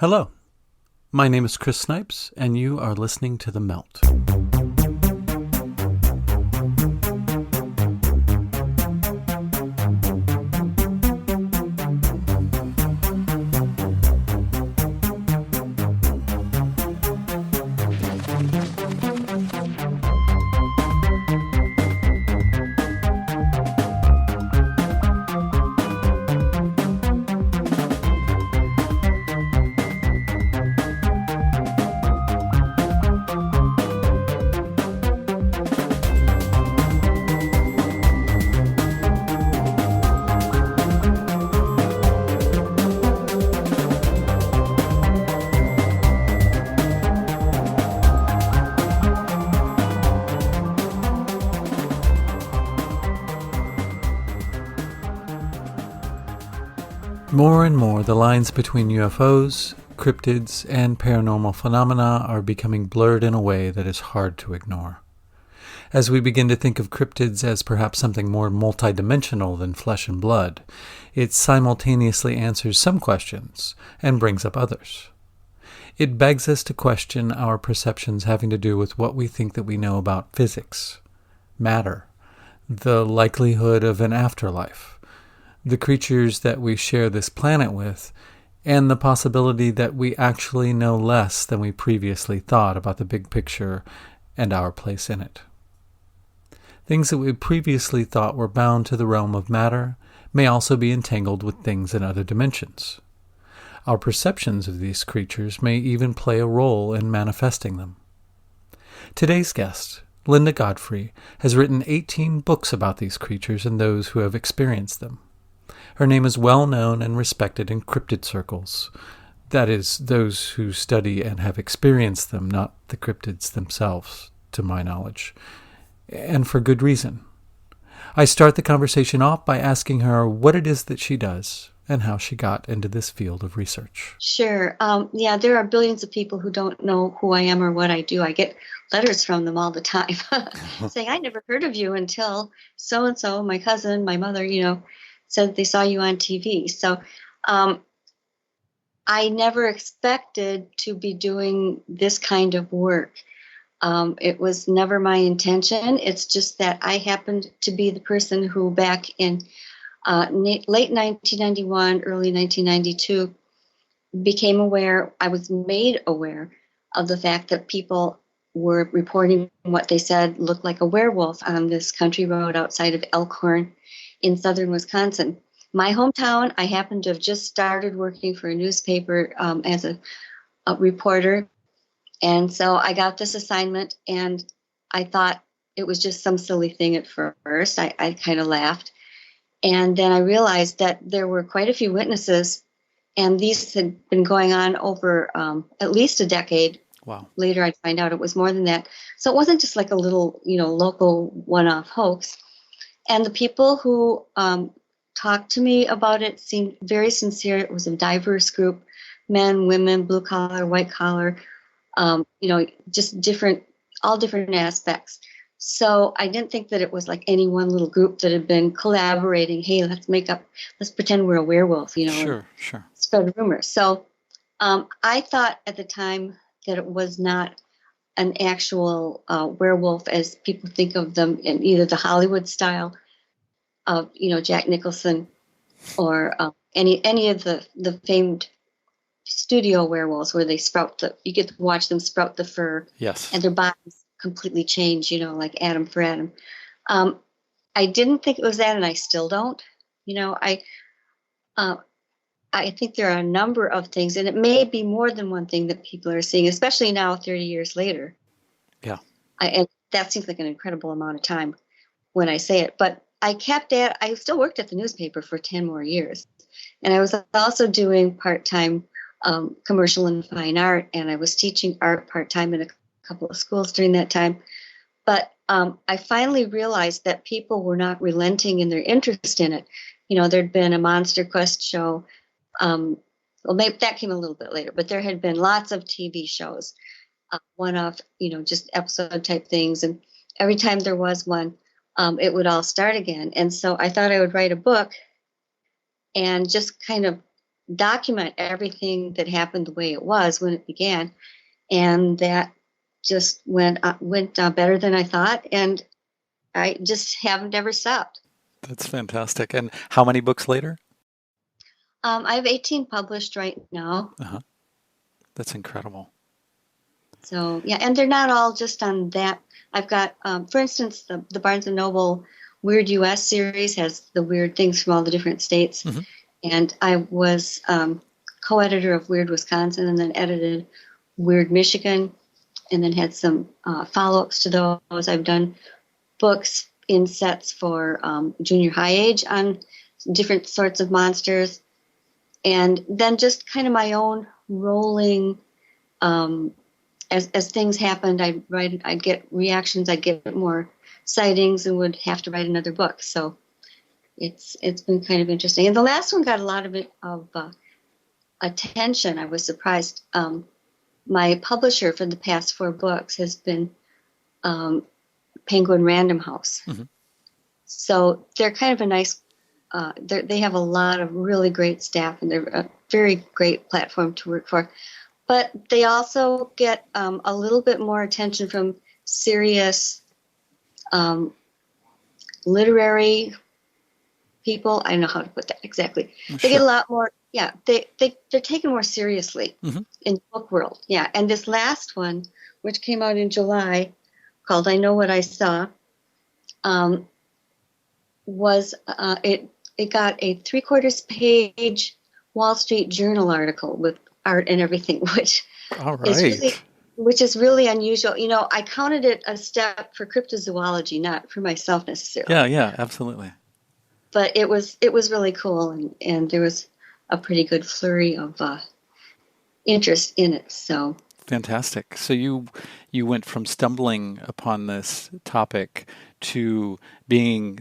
Hello, my name is Chris Snipes, and you are listening to The Melt. More and more, the lines between UFOs, cryptids, and paranormal phenomena are becoming blurred in a way that is hard to ignore. As we begin to think of cryptids as perhaps something more multidimensional than flesh and blood, it simultaneously answers some questions and brings up others. It begs us to question our perceptions having to do with what we think that we know about physics, matter, the likelihood of an afterlife, the creatures that we share this planet with, and the possibility that we actually know less than we previously thought about the big picture and our place in it. Things that we previously thought were bound to the realm of matter may also be entangled with things in other dimensions. Our perceptions of these creatures may even play a role in manifesting them. Today's guest, Linda Godfrey, has written 18 books about these creatures and those who have experienced them. Her name is well known and respected in cryptid circles. That is, those who study and have experienced them, not the cryptids themselves, to my knowledge. And for good reason. I start the conversation off by asking her what it is that she does and how she got into this field of research. Sure. There are billions of people who don't know who I am or what I do. I get letters from them all the time saying, I never heard of you until so-and-so, my cousin, my mother, said they saw you on TV. So I never expected to be doing this kind of work. It was never my intention. It's just that I happened to be the person who back in late 1991, early 1992, became aware, I was made aware of the fact that people were reporting what they said looked like a werewolf on this country road outside of Elkhorn in southern Wisconsin. My hometown, I happened to have just started working for a newspaper as a reporter. And so I got this assignment, and I thought it was just some silly thing at first. I kind of laughed. And then I realized that there were quite a few witnesses, and these had been going on over at least a decade. Wow. Later I'd find out it was more than that. So it wasn't just like a little, local one-off hoax. And the people who talked to me about it seemed very sincere. It was a diverse group, men, women, blue collar, white collar, just all different aspects. So I didn't think that it was like any one little group that had been collaborating. Hey, let's pretend we're a werewolf, Sure. spread rumors. So I thought at the time that it was not an actual werewolf as people think of them in either the Hollywood style of, Jack Nicholson or any of the famed studio werewolves where you get to watch them sprout the fur. Yes. And their bodies completely change, like atom for atom. I didn't think it was that, and I still don't. I think there are a number of things, and it may be more than one thing that people are seeing, especially now, 30 years later. Yeah. And that seems like an incredible amount of time when I say it. But I still worked at the newspaper for 10 more years. And I was also doing part-time commercial and fine art, and I was teaching art part-time in a couple of schools during that time. But I finally realized that people were not relenting in their interest in it. There'd been a Monster Quest show. Maybe that came a little bit later, but there had been lots of TV shows, one-off, just episode type things. And every time there was one, it would all start again. And so I thought I would write a book and just kind of document everything that happened the way it was when it began, and that just went better than I thought, and I just haven't ever stopped. That's fantastic. And how many books later? I have 18 published right now. Uh-huh. That's incredible. So yeah, and they're not all just on that. I've got, for instance, the Barnes and Noble Weird U.S. series has the weird things from all the different states, Mm-hmm. and I was co-editor of Weird Wisconsin, and then edited Weird Michigan, and then had some follow-ups to those. I've done books in sets for junior high age on different sorts of monsters, and then just kind of my own rolling. As things happened, I'd get reactions, I'd get more sightings, and would have to write another book. So it's been kind of interesting. And the last one got a lot of attention. I was surprised. My publisher for the past 4 books has been Penguin Random House. Mm-hmm. So they're kind of a nice. They have a lot of really great staff, and they're a very great platform to work for. But they also get a little bit more attention from serious literary people. I don't know how to put that exactly. Sure. They get a lot more. Yeah, they're taken more seriously Mm-hmm. in the book world. Yeah, and this last one, which came out in July, called "I Know What I Saw," was it got a 3/4 page Wall Street Journal article with art and everything, which All is really unusual. You know, I counted it a step for cryptozoology, not for myself necessarily. Yeah, absolutely. But it was really cool, and there was a pretty good flurry of interest in it. So Fantastic. So you went from stumbling upon this topic to being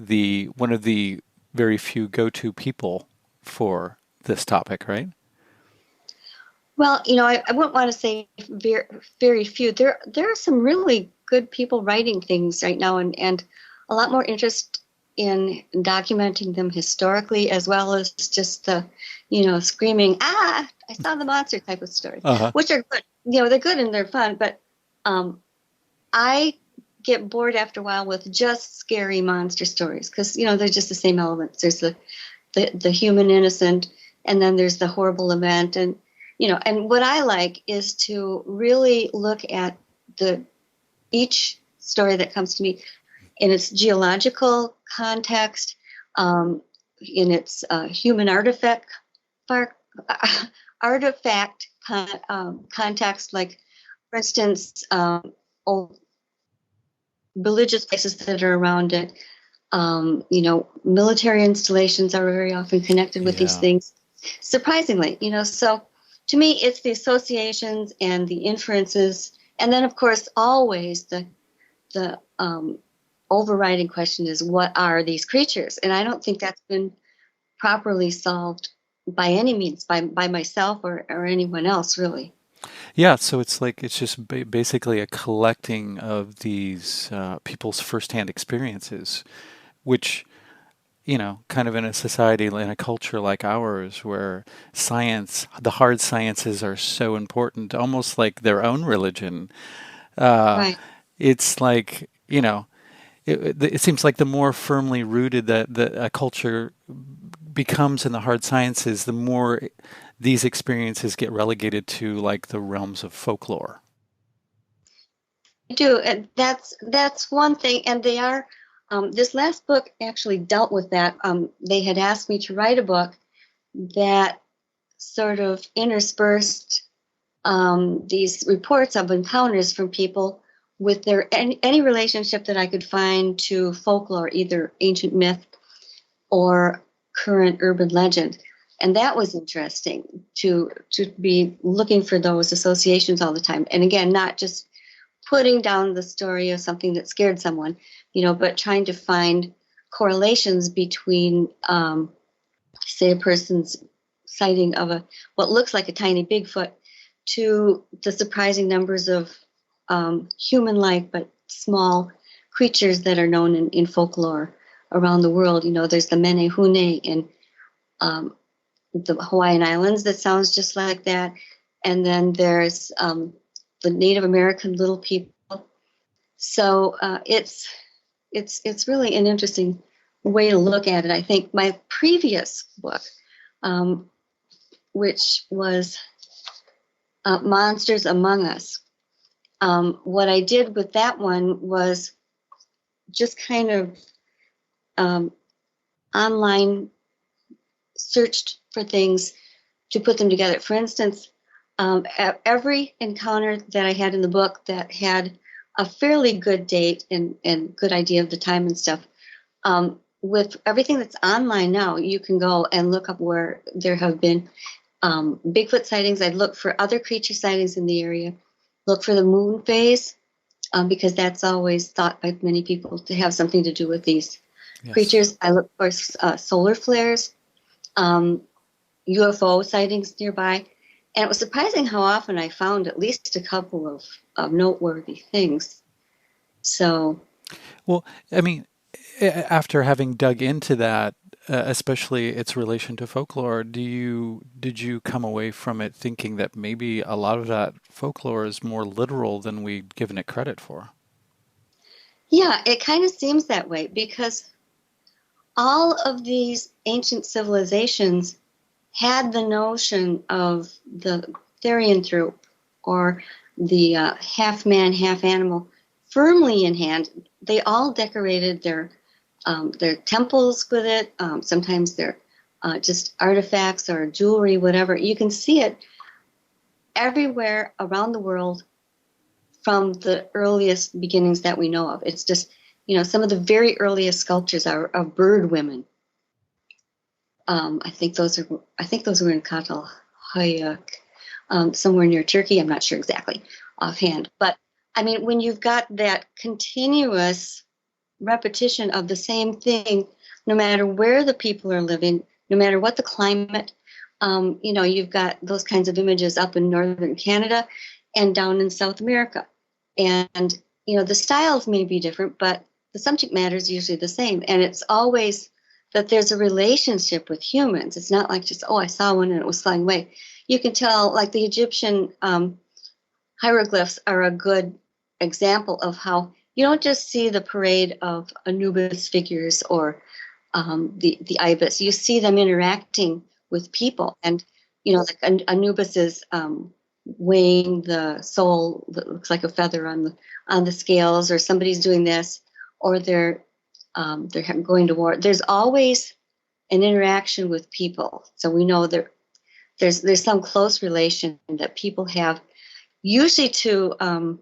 one of the very few go-to people for this topic, right? well, you know, I wouldn't want to say very, very few. There are some really good people writing things right now, and a lot more interest in documenting them historically, as well as just the, screaming, I saw the monster type of stories, Uh-huh. which are good. You know, they're good and they're fun, but I get bored after a while with just scary monster stories because, they're just the same elements. There's the human innocent, and then there's the horrible event, and what I like is to really look at each story that comes to me in its geological context, in its human artifact context. Like, for instance, old religious places that are around it. Military installations are very often connected with these Yeah. things. Surprisingly, so to me, it's the associations and the inferences, and then of course always the overriding question is, what are these creatures? And I don't think that's been properly solved by any means by myself or anyone else, really. Yeah, so it's just basically a collecting of these people's firsthand experiences, which, kind of in a society, in a culture like ours, where science, the hard sciences are so important, almost like their own religion. Right. It's like, it seems like the more firmly rooted that a culture becomes in the hard sciences, the more these experiences get relegated to like the realms of folklore. I do, and that's one thing. And they are. This last book actually dealt with that. They had asked me to write a book that sort of interspersed these reports of encounters from people with any relationship that I could find to folklore, either ancient myth or current urban legend. And that was interesting to be looking for those associations all the time. And again, not just putting down the story of something that scared someone, but trying to find correlations between, say, a person's sighting of what looks like a tiny Bigfoot to the surprising numbers of human-like but small creatures that are known in folklore around the world. There's the Menehune in the Hawaiian Islands that sounds just like that. And then there's the Native American little people. So it's really an interesting way to look at it. I think my previous book, which was Monsters Among Us, what I did with that one was just kind of online searched for things to put them together. For instance, every encounter that I had in the book that had a fairly good date and good idea of the time and stuff, with everything that's online now, you can go and look up where there have been Bigfoot sightings. I'd look for other creature sightings in the area, look for the moon phase, because that's always thought by many people to have something to do with these creatures. I look for solar flares, UFO sightings nearby. And it was surprising how often I found at least a couple of noteworthy things. So, well, I mean, after having dug into that, especially its relation to folklore, did you come away from it thinking that maybe a lot of that folklore is more literal than we've given it credit for? yeah, it kind of seems that way because all of these ancient civilizations had the notion of the therianthrope or the half man, half animal firmly in hand. They all decorated their temples with it. Sometimes they're just artifacts or jewelry, whatever. You can see it everywhere around the world from the earliest beginnings that we know of. It's just, some of the very earliest sculptures are of bird women. I think those were in Catalhoyuk, somewhere near Turkey. I'm not sure exactly offhand. But, I mean, when you've got that continuous repetition of the same thing, no matter where the people are living, no matter what the climate, you've got those kinds of images up in northern Canada and down in South America. And, the styles may be different, but the subject matter is usually the same. And it's always that there's a relationship with humans. It's not like just, I saw one and it was flying away. You can tell, like the Egyptian hieroglyphs are a good example of how you don't just see the parade of Anubis figures or the ibis. You see them interacting with people. And, like Anubis is weighing the soul that looks like a feather on the scales, or somebody's doing this, or they're going to war. There's always an interaction with people. So we know there's some close relation that people have, usually to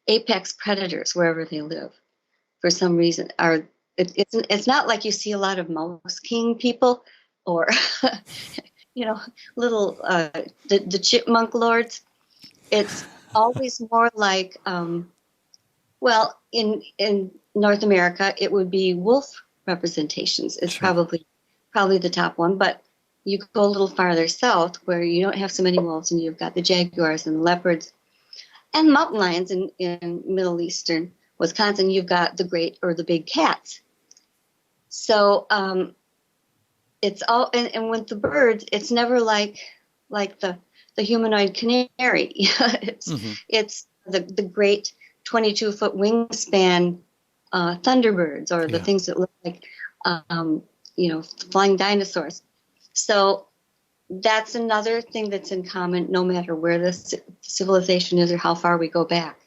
apex predators wherever they live. For some reason, it's not like you see a lot of Mouse King people or little the chipmunk lords. It's always more like in North America, it would be wolf representations. It's Sure. probably the top one. But you go a little farther south where you don't have so many wolves and you've got the jaguars and the leopards and mountain lions in Middle Eastern Wisconsin. You've got the great or the big cats. So it's all, and with the birds, it's never like the humanoid canary. It's the great 22-foot wingspan thunderbirds, or the things that look like flying dinosaurs. So that's another thing that's in common, no matter where the civilization is or how far we go back.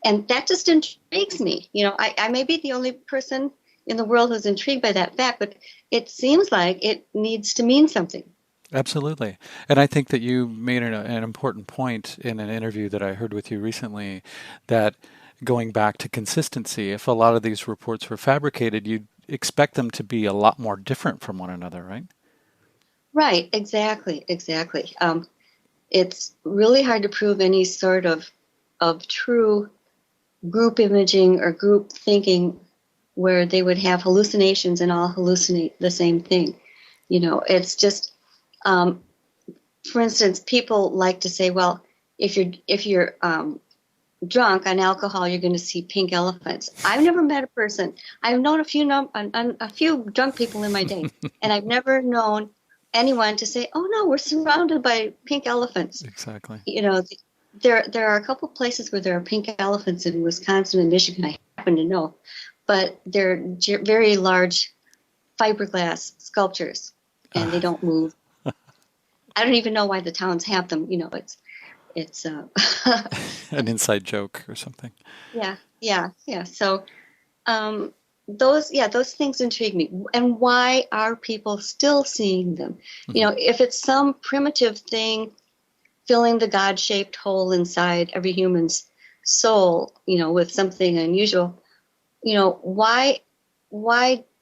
And that just intrigues me. I may be the only person in the world who's intrigued by that fact, but it seems like it needs to mean something. Absolutely. And I think that you made an important point in an interview that I heard with you recently, that going back to consistency, if a lot of these reports were fabricated, you'd expect them to be a lot more different from one another, right? Right, exactly. It's really hard to prove any sort of true group imaging or group thinking where they would have hallucinations and all hallucinate the same thing. It's just, for instance, people like to say, well, if you're drunk on alcohol, you're going to see pink elephants. I've never met a person. I've known a few drunk people in my day, and I've never known anyone to say, "Oh no, we're surrounded by pink elephants." Exactly. There are a couple places where there are pink elephants in Wisconsin and Michigan. I happen to know, but they're very large fiberglass sculptures, and they don't move. I don't even know why the towns have them. It's An inside joke or something. yeah. So those things intrigue me. And why are people still seeing them? If it's some primitive thing filling the God-shaped hole inside every human's soul, with something unusual, why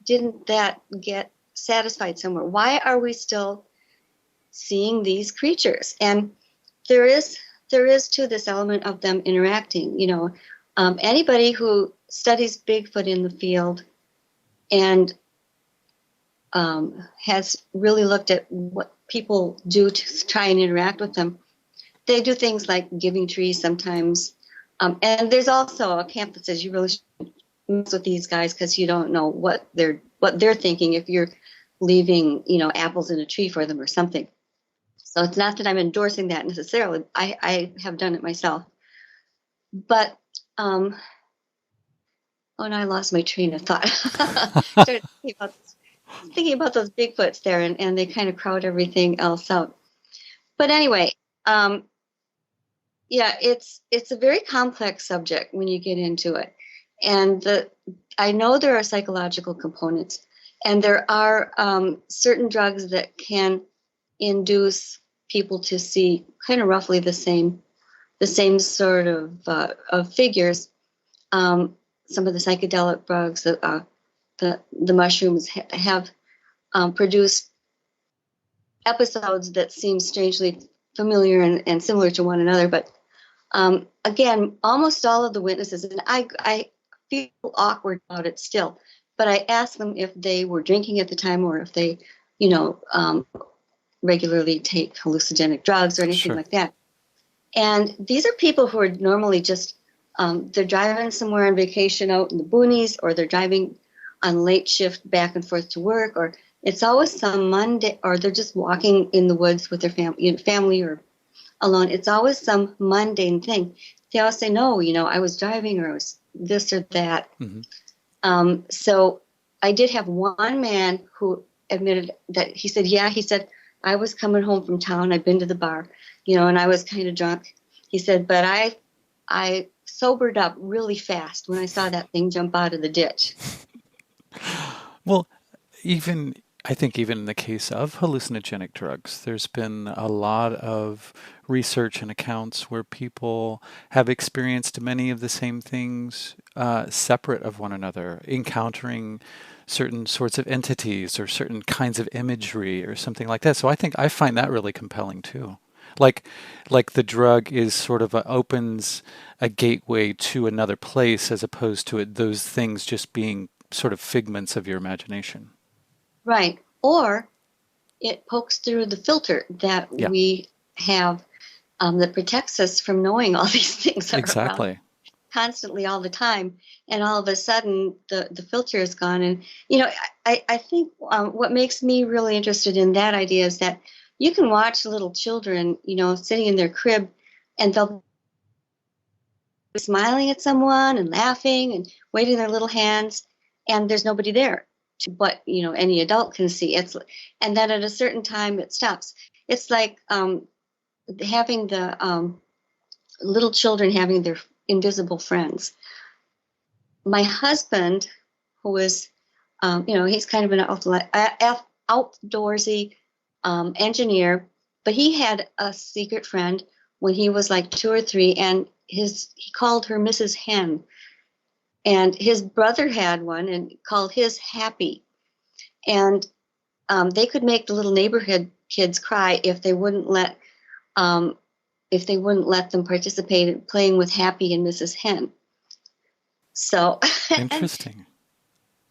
didn't that get satisfied somewhere? Why are we still seeing these creatures? And there is to this element of them interacting. Anybody who studies Bigfoot in the field and has really looked at what people do to try and interact with them, they do things like giving trees sometimes. And there's also a camp that says you really shouldn't mess with these guys because you don't know what they're thinking if you're leaving, apples in a tree for them or something. So it's not that I'm endorsing that necessarily. I have done it myself. But, oh, no, I lost my train of thought. Started thinking about those Bigfoots there, and they kind of crowd everything else out. But anyway, it's a very complex subject when you get into it. And I know there are psychological components, and there are certain drugs that can induce people to see kind of roughly the same sort of figures. Some of the psychedelic drugs, the mushrooms have produced episodes that seem strangely familiar and similar to one another. But again, almost all of the witnesses, and I feel awkward about it still, but I asked them if they were drinking at the time or if they, regularly take hallucinogenic drugs or anything like that. And these are people who are normally just, they're driving somewhere on vacation out in the boonies, or they're driving on late shift back and forth to work, or it's always some Monday, or they're just walking in the woods with their family or alone. It's always some mundane thing. They always say, no, I was driving, or I was this or that. Mm-hmm. So I did have one man who admitted that he said, I was coming home from town. I'd been to the bar, and I was kind of drunk. He said, but I sobered up really fast when I saw that thing jump out of the ditch. Well, I think even in the case of hallucinogenic drugs, there's been a lot of research and accounts where people have experienced many of the same things separate of one another, encountering certain sorts of entities or certain kinds of imagery or something like that. So I find that really compelling too. Like the drug is sort of opens a gateway to another place as opposed to those things just being sort of figments of your imagination. Right. Or it pokes through the filter that we have that protects us from knowing all these things are around constantly all the time. And all of a sudden the filter is gone. And, I think what makes me really interested in that idea is that you can watch little children, sitting in their crib, and they'll be smiling at someone and laughing and waving their little hands, and there's nobody there. But any adult can see and then at a certain time it stops. It's like having the little children having their invisible friends. My husband, who is he's kind of an outdoorsy engineer, but he had a secret friend when he was like 2 or 3, and he called her Mrs. Hen. And his brother had one and called his Happy. And they could make the little neighborhood kids cry if they wouldn't let them participate in playing with Happy and Mrs. Hen. So interesting.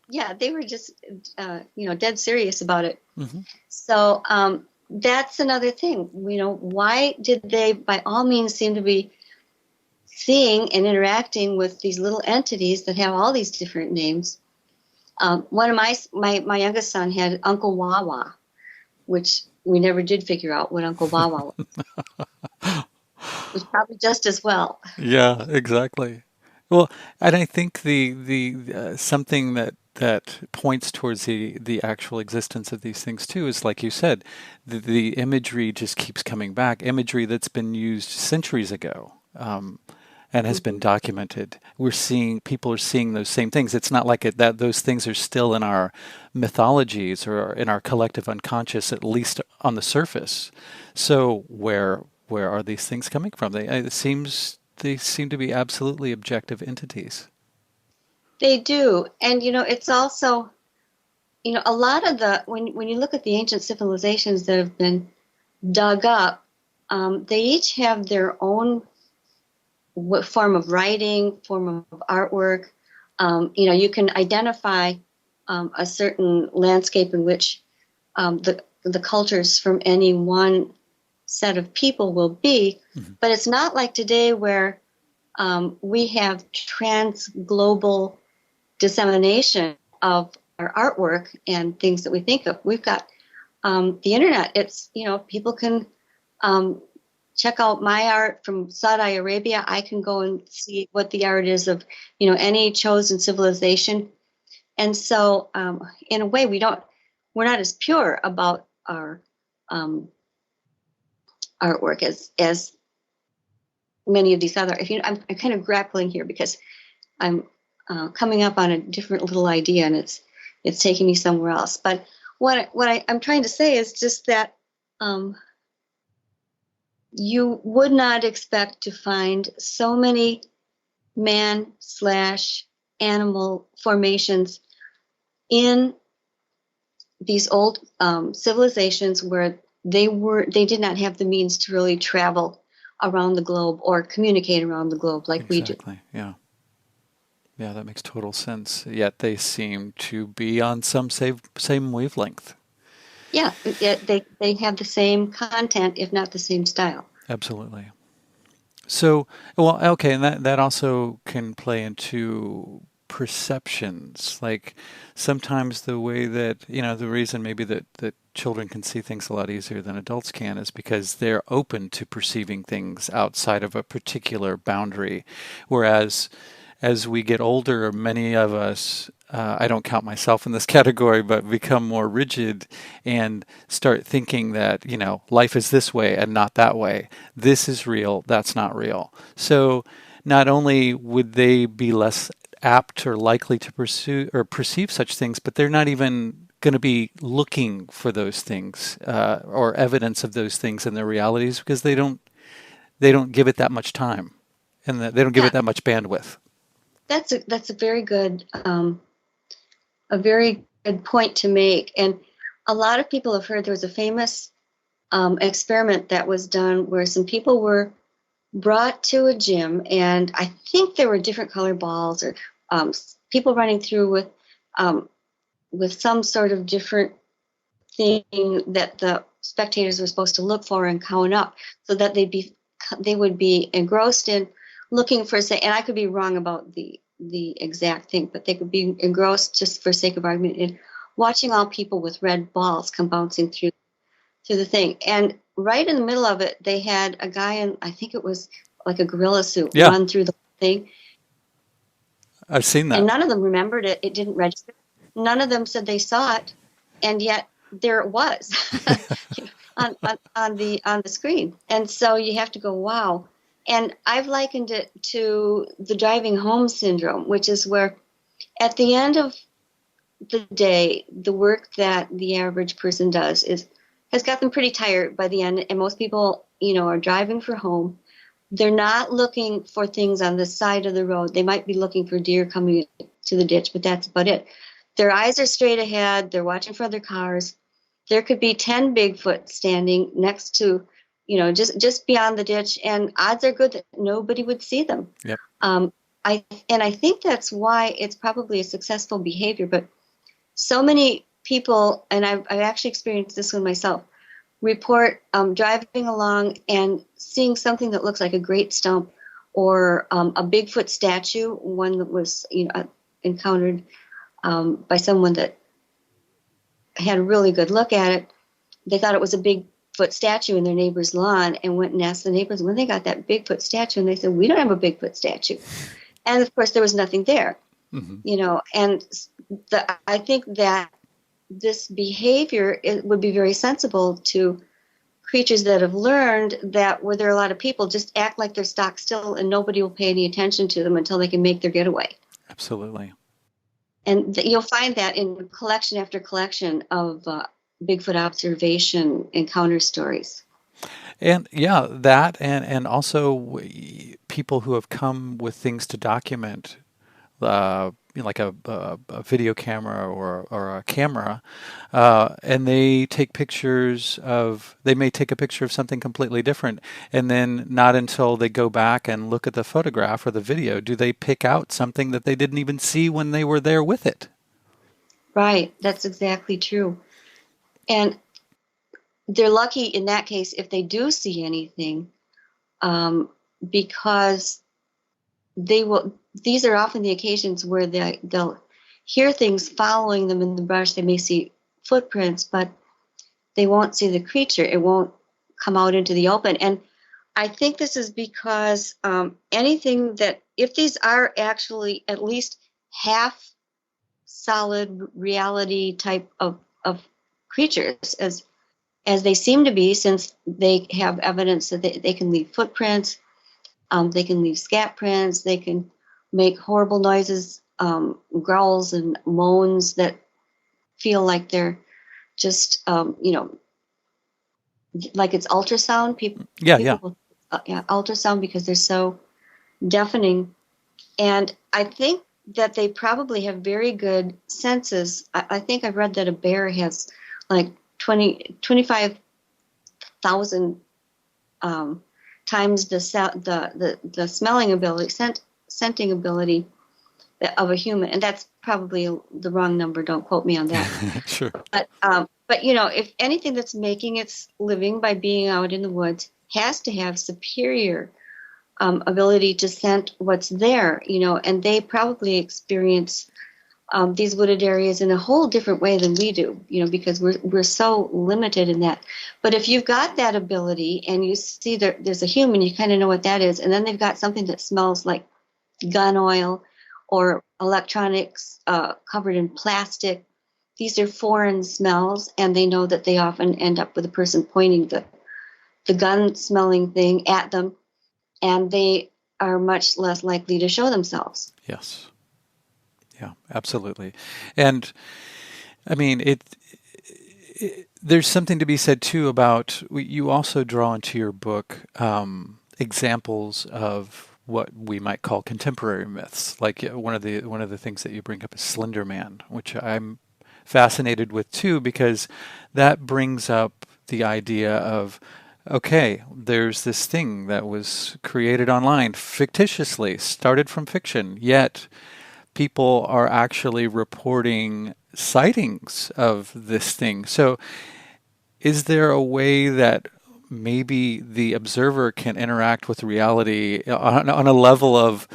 Yeah, they were just dead serious about it. Mm-hmm. So that's another thing. Why did they by all means seem to be seeing and interacting with these little entities that have all these different names? One of my youngest son had Uncle Wawa, which we never did figure out what Uncle Wawa was probably just as well. Yeah, exactly. Well, and I think the something that points towards the actual existence of these things too is, like you said, the imagery just keeps coming back, imagery that's been used centuries ago. And has been Mhm. documented. We're seeing people are seeing those same things. It's not like that those things are still in our mythologies or in our collective unconscious, at least on the surface. So where are these things coming from? They seem to be absolutely objective entities. They do. And, it's also, a lot of when you look at the ancient civilizations that have been dug up, they each have their own form of writing, form of artwork. You can identify a certain landscape in which the cultures from any one set of people will be, Hmm. but it's not like today where we have trans-global dissemination of our artwork and things that we think of. We've got the internet. It's, people can um, check out my art from Saudi Arabia. I can go and see what the art is of, any chosen civilization. And so, in a way, we're not as pure about our um, artwork as many of these other. I'm kind of grappling here because I'm coming up on a different little idea, and it's taking me somewhere else. But I'm trying to say is just that you would not expect to find so many man slash animal formations in these old civilizations where they did not have the means to really travel around the globe or communicate around the globe like we do. Exactly. Yeah. Yeah, that makes total sense. Yet they seem to be on some same wavelength. Yeah, they have the same content, if not the same style. Absolutely. So, well, okay, and that also can play into perceptions. Like sometimes the way that, the reason maybe that children can see things a lot easier than adults can is because they're open to perceiving things outside of a particular boundary. Whereas as we get older, many of us, I don't count myself in this category, but become more rigid and start thinking that, life is this way and not that way. This is real, that's not real. So not only would they be less apt or likely to pursue or perceive such things, but they're not even going to be looking for those things or evidence of those things in their realities because they don't give it that much time and they don't give Yeah, it that much bandwidth. that's a very good point to make. And a lot of people have heard there was a famous experiment that was done where some people were brought to a gym, and I think there were different color balls or people running through with some sort of different thing that the spectators were supposed to look for and count up, so that they would be engrossed in looking for say, and I could be wrong about the exact thing, but they could be engrossed just for sake of argument in watching all people with red balls come bouncing through the thing. And right in the middle of it, they had a guy in, I think it was like a gorilla suit, Yeah, run through the thing. I've seen And that. none of them remembered it. It didn't register. None of them said they saw it. And yet there it was on the screen. And so you have to go, wow. And I've likened it to the driving home syndrome, which is where at the end of the day, the work that the average person does has got them pretty tired by the end. And most people, are driving for home. They're not looking for things on the side of the road. They might be looking for deer coming to the ditch, but that's about it. Their eyes are straight ahead. They're watching for other cars. There could be 10 Bigfoot standing next to, just beyond the ditch, and odds are good that nobody would see them. Yep. I think that's why it's probably a successful behavior. But so many people, and I've actually experienced this one myself, report driving along and seeing something that looks like a great stump or a Bigfoot statue, one that was encountered by someone that had a really good look at it. they thought it was a Bigfoot statue in their neighbor's lawn, and went and asked the neighbors when they got that Bigfoot statue, and they said, we don't have a Bigfoot statue. And of course there was nothing there. And I think that this behavior, it would be very sensible to creatures that have learned that where there are a lot of people, just act like they're stock still and nobody will pay any attention to them until they can make their getaway. Absolutely. And you'll find that in collection after collection of Bigfoot observation encounter stories. And yeah, that and also people who have come with things to document, like a video camera or a camera, and they take pictures of. They may take a picture of something completely different, and then not until they go back and look at the photograph or the video do they pick out something that they didn't even see when they were there with it. Right, that's exactly true. And they're lucky in that case if they do see anything, because they will. These are often the occasions where they'll hear things following them in the brush. They may see footprints, but they won't see the creature. It won't come out into the open. And I think this is because anything that, if these are actually at least half solid reality type of creatures, as they seem to be, since they have evidence that they can leave footprints, they can leave scat prints, they can make horrible noises, growls and moans that feel like they're just, like it's ultrasound. People will, ultrasound, because they're so deafening. And I think that they probably have very good senses. I think I've read that a bear has like 25,000 times the smelling ability, scenting ability of a human, and that's probably the wrong number. Don't quote me on that. Sure. But if anything that's making its living by being out in the woods has to have superior ability to scent what's there, and they probably experience these wooded areas in a whole different way than we do, because we're so limited in that. But if you've got that ability and you see there's a human, you kind of know what that is, and then they've got something that smells like gun oil or electronics covered in plastic. These are foreign smells, and they know that they often end up with a person pointing the gun-smelling thing at them, and they are much less likely to show themselves. Yes. Yeah, absolutely. And I mean, there's something to be said too about, you also draw into your book examples of what we might call contemporary myths. Like one of the things that you bring up is Slender Man, which I'm fascinated with too, because that brings up the idea of, okay, there's this thing that was created online fictitiously, started from fiction, yet people are actually reporting sightings of this thing. So is there a way that maybe the observer can interact with reality on a level of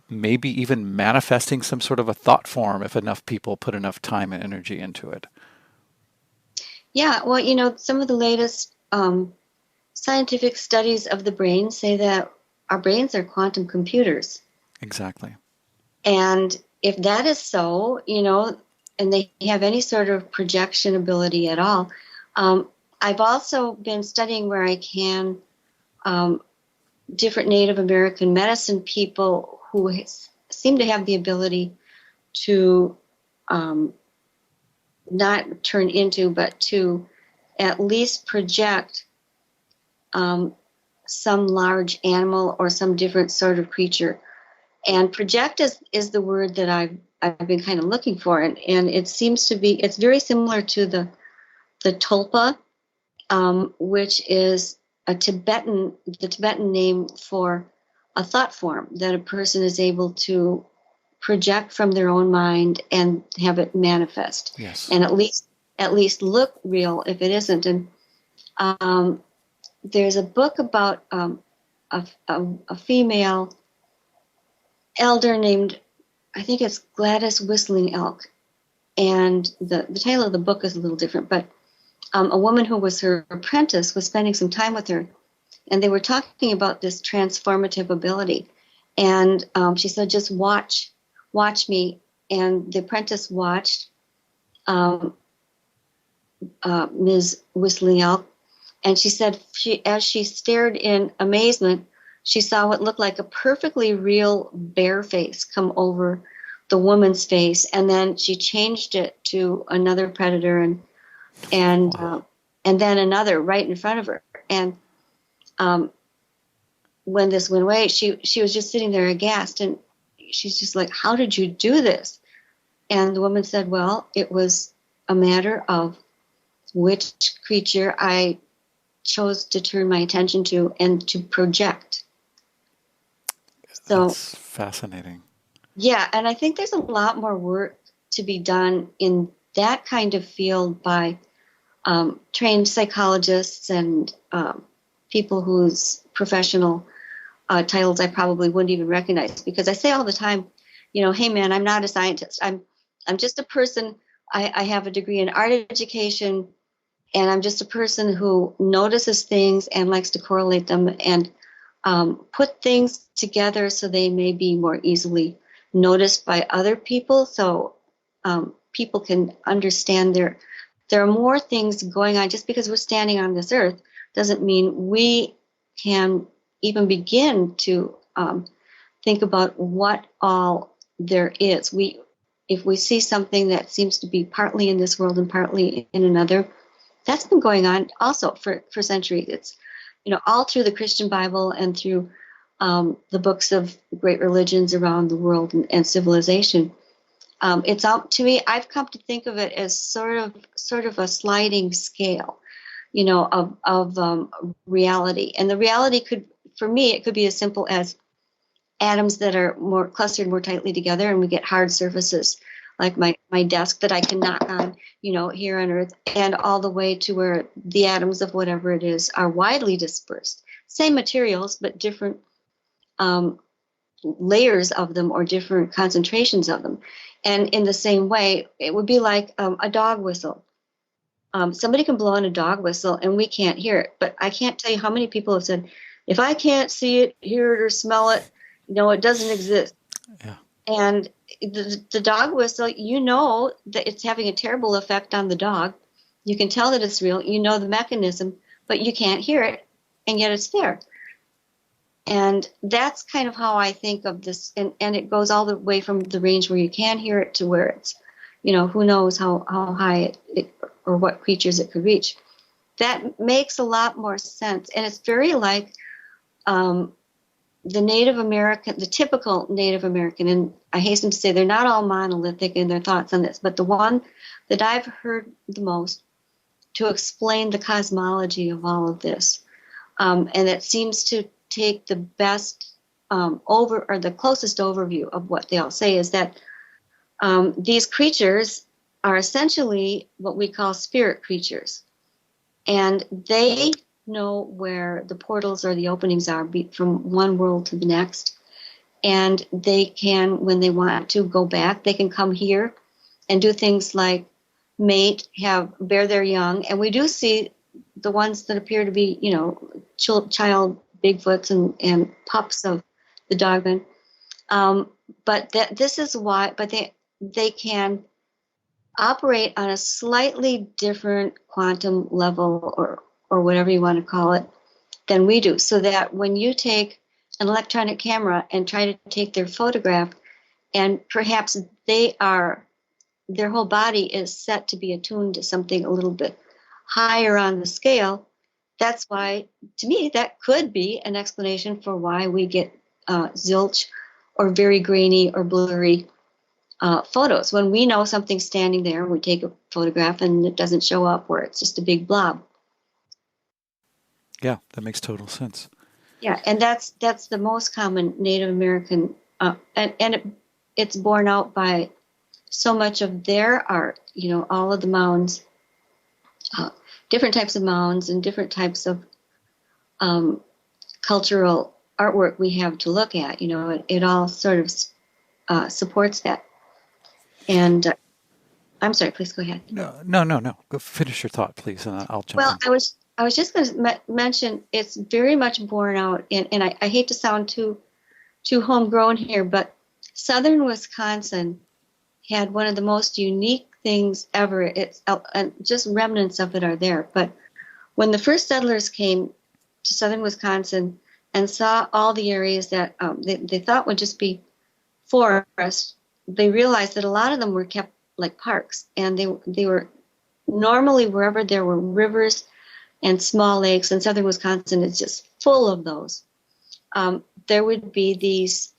maybe even manifesting some sort of a thought form if enough people put enough time and energy into it? Yeah, well, some of the latest scientific studies of the brain say that our brains are quantum computers. Exactly. And if that is so, and they have any sort of projection ability at all, I've also been studying where I can different Native American medicine people who seem to have the ability to not turn into, but to at least project some large animal or some different sort of creature. And project is the word that I've been kind of looking for, and it seems to be, it's very similar to the tulpa, which is the Tibetan name for a thought form that a person is able to project from their own mind and have it manifest. Yes. And at least look real if it isn't. And there's a book about a female elder named, I think it's Gladys Whistling Elk, and the title of the book is a little different, but a woman who was her apprentice was spending some time with her, and they were talking about this transformative ability. And she said, just watch me. And the apprentice watched Ms. Wisliel, and she said, as she stared in amazement, she saw what looked like a perfectly real bear face come over the woman's face, and then she changed it to another predator, and then another right in front of her. And when this went away, she was just sitting there aghast, and she's just like, "How did you do this?" And the woman said, "Well, it was a matter of which creature I chose to turn my attention to and to project." So that's fascinating. Yeah, and I think there's a lot more work to be done in that kind of field by trained psychologists and people whose professional titles I probably wouldn't even recognize, because I say all the time, hey man, I'm not a scientist. I'm just a person. I have a degree in art education, and I'm just a person who notices things and likes to correlate them and put things together so they may be more easily noticed by other people, so people can understand there are more things going on. Just because we're standing on this earth doesn't mean we can even begin to think about what all there is. If we see something that seems to be partly in this world and partly in another, that's been going on also for centuries. It's all through the Christian Bible and through the books of great religions around the world and civilization. It's out to me. I've come to think of it as sort of a sliding scale, of reality. And the reality could be as simple as atoms that are more clustered more tightly together, and we get hard surfaces like my desk that I can knock on, here on Earth, and all the way to where the atoms of whatever it is are widely dispersed. Same materials, but different layers of them or different concentrations of them. And in the same way, it would be like a dog whistle. Somebody can blow on a dog whistle and we can't hear it, but I can't tell you how many people have said, if I can't see it, hear it, or smell it, it doesn't exist. Yeah. And the dog whistle, that it's having a terrible effect on the dog. You can tell that it's real. The mechanism, but you can't hear it, and yet it's there. And that's kind of how I think of this. And it goes all the way from the range where you can hear it to where it's, who knows how high it or what creatures it could reach. That makes a lot more sense. And it's very like the Native American, the typical Native American, and I hasten to say they're not all monolithic in their thoughts on this, but the one that I've heard the most to explain the cosmology of all of this, and it seems to take the best the closest overview of what they all say, is that these creatures are essentially what we call spirit creatures, and they know where the portals or the openings are from one world to the next, and they can, when they want to go back, they can come here and do things like mate, bear their young, and we do see the ones that appear to be, child Bigfoots and pups of the dogman. But this is why. But they can operate on a slightly different quantum level or whatever you want to call it than we do. So that when you take an electronic camera and try to take their photograph, and perhaps their whole body is set to be attuned to something a little bit higher on the scale. That's why, to me, that could be an explanation for why we get zilch or very grainy or blurry photos. When we know something's standing there, we take a photograph and it doesn't show up, or it's just a big blob. Yeah, that makes total sense. Yeah, and that's the most common Native American, and it's borne out by so much of their art. All of the mounds, different types of mounds, and different types of cultural artwork we have to look at. It all sort of supports that. And I'm sorry, please go ahead. No, no, no, no. Go finish your thought, please, and I'll jump Well, in. I was just going to mention it's very much borne out and I hate to sound too homegrown here, but southern Wisconsin had one of the most unique things ever. It's and just remnants of it are there. But when the first settlers came to southern Wisconsin and saw all the areas that they thought would just be forest, they realized that a lot of them were kept like parks, and they were normally wherever there were rivers and small lakes, and southern Wisconsin is just full of those. There would be these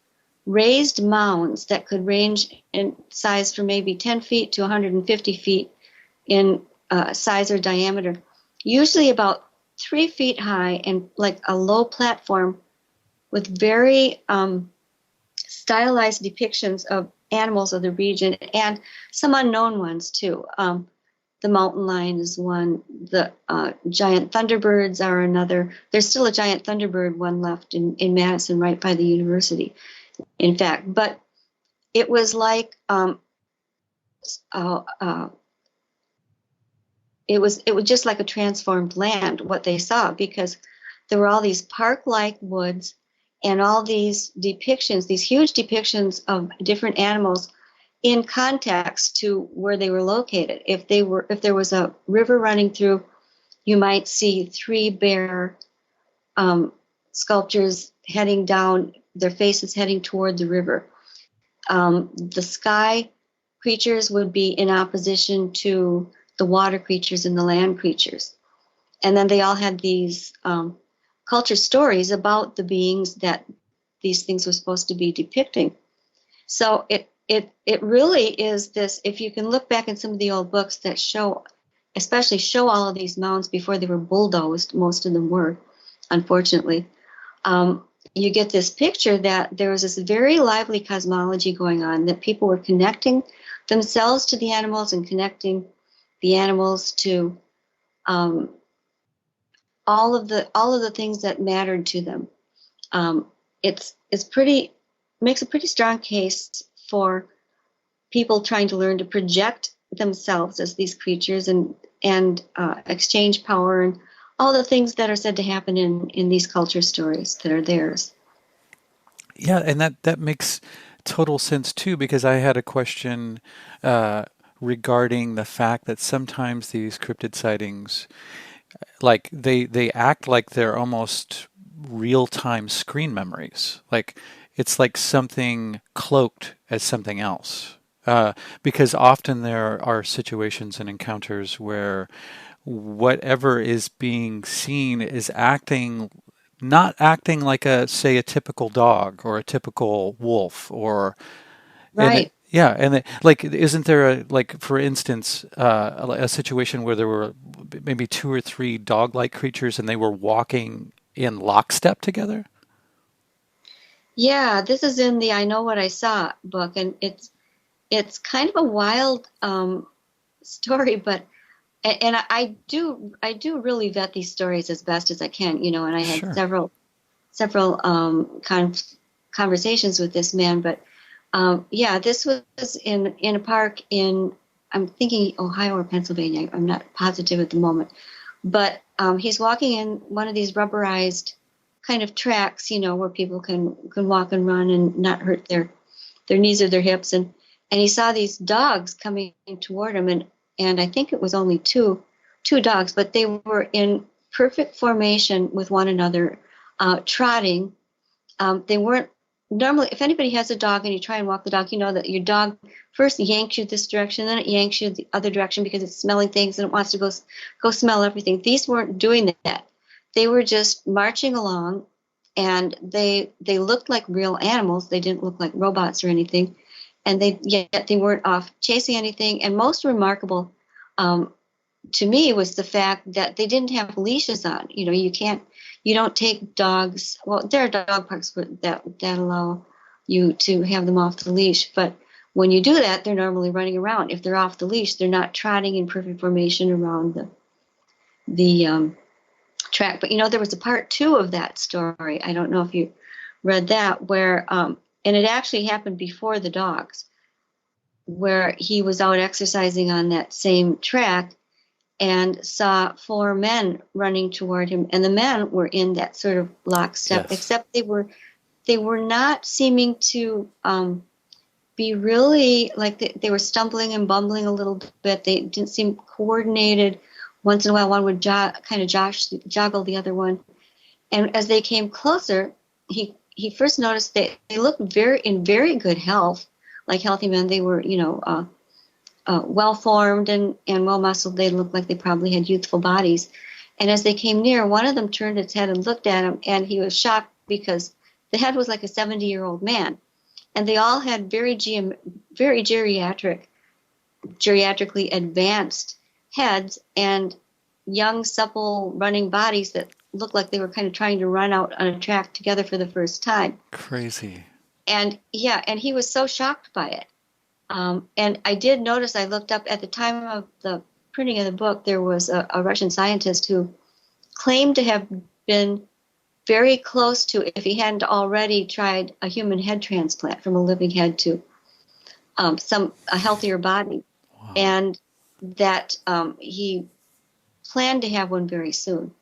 raised mounds that could range in size from maybe 10 feet to 150 feet in size or diameter, usually about 3 feet high and like a low platform with very stylized depictions of animals of the region and some unknown ones too. The mountain lion is one. The giant thunderbirds are another. There's still a giant thunderbird one left in Madison, right by the university, in fact. But it was like it was just like a transformed land what they saw, because there were all these park-like woods and all these depictions, these huge depictions of different animals in context to where they were located. If there was a river running through, you might see 3 bear sculptures heading down, their faces heading toward the river. The sky creatures would be in opposition to the water creatures and the land creatures. And then they all had these culture stories about the beings that these things were supposed to be depicting. So it really is this, if you can look back in some of the old books that especially show all of these mounds before they were bulldozed, most of them were, unfortunately, you get this picture that there was this very lively cosmology going on, that people were connecting themselves to the animals and connecting the animals to all of the things that mattered to them. It's makes a pretty strong case for people trying to learn to project themselves as these creatures and exchange power and all the things that are said to happen in these culture stories that are theirs. Yeah, and that makes total sense too, because I had a question regarding the fact that sometimes these cryptid sightings, like they act like they're almost real-time screen memories. Like it's like something cloaked as something else. Because often there are situations and encounters where whatever is being seen is not acting like say, a typical dog or a typical wolf Right. like, isn't there like, for instance, a situation where there were maybe 2 or 3 dog-like creatures and they were walking in lockstep together? Yeah, this is in the I Know What I Saw book, and it's kind of a wild story, but and I do really vet these stories as best as I can, and I had Sure. several conversations with this man, but yeah, this was in a park in, I'm thinking Ohio or Pennsylvania. I'm not positive at the moment, but he's walking in one of these rubberized kind of tracks, where people can walk and run and not hurt their knees or their hips, and he saw these dogs coming toward him, and I think it was only two dogs, but they were in perfect formation with one another, trotting. They weren't normally. If anybody has a dog and you try and walk the dog, you know that your dog first yanks you this direction, then it yanks you the other direction because it's smelling things and it wants to go smell everything. These weren't doing that. They were just marching along, and they looked like real animals. They didn't look like robots or anything, and yet they weren't off chasing anything. And most remarkable to me was the fact that they didn't have leashes on. You don't take dogs. Well, there are dog parks that allow you to have them off the leash, but when you do that, they're normally running around. If they're off the leash, they're not trotting in perfect formation around the track. But there was a part 2 of that story. I don't know if you read that, where and it actually happened before the dogs. where he was out exercising on that same track and saw four men running toward him, and the men were in that sort of lockstep, Yes. except they were not seeming to be really like they were stumbling and bumbling a little bit. They didn't seem coordinated. Once in a while, one would kind of joggle the other one. And as they came closer, he first noticed that they looked in very good health, like healthy men. They were, well formed and well muscled. They looked like they probably had youthful bodies. And as they came near, one of them turned its head and looked at him, and he was shocked because the head was like a 70-year-old man. And they all had very geriatrically advanced heads and young, supple, running bodies that looked like they were kind of trying to run out on a track together for the first time. Crazy. And he was so shocked by it. And I did notice, I looked up at the time of the printing of the book, there was a Russian scientist who claimed to have been very close to, if he hadn't already tried a human head transplant from a living head to a healthier body. Wow. And that he planned to have one very soon.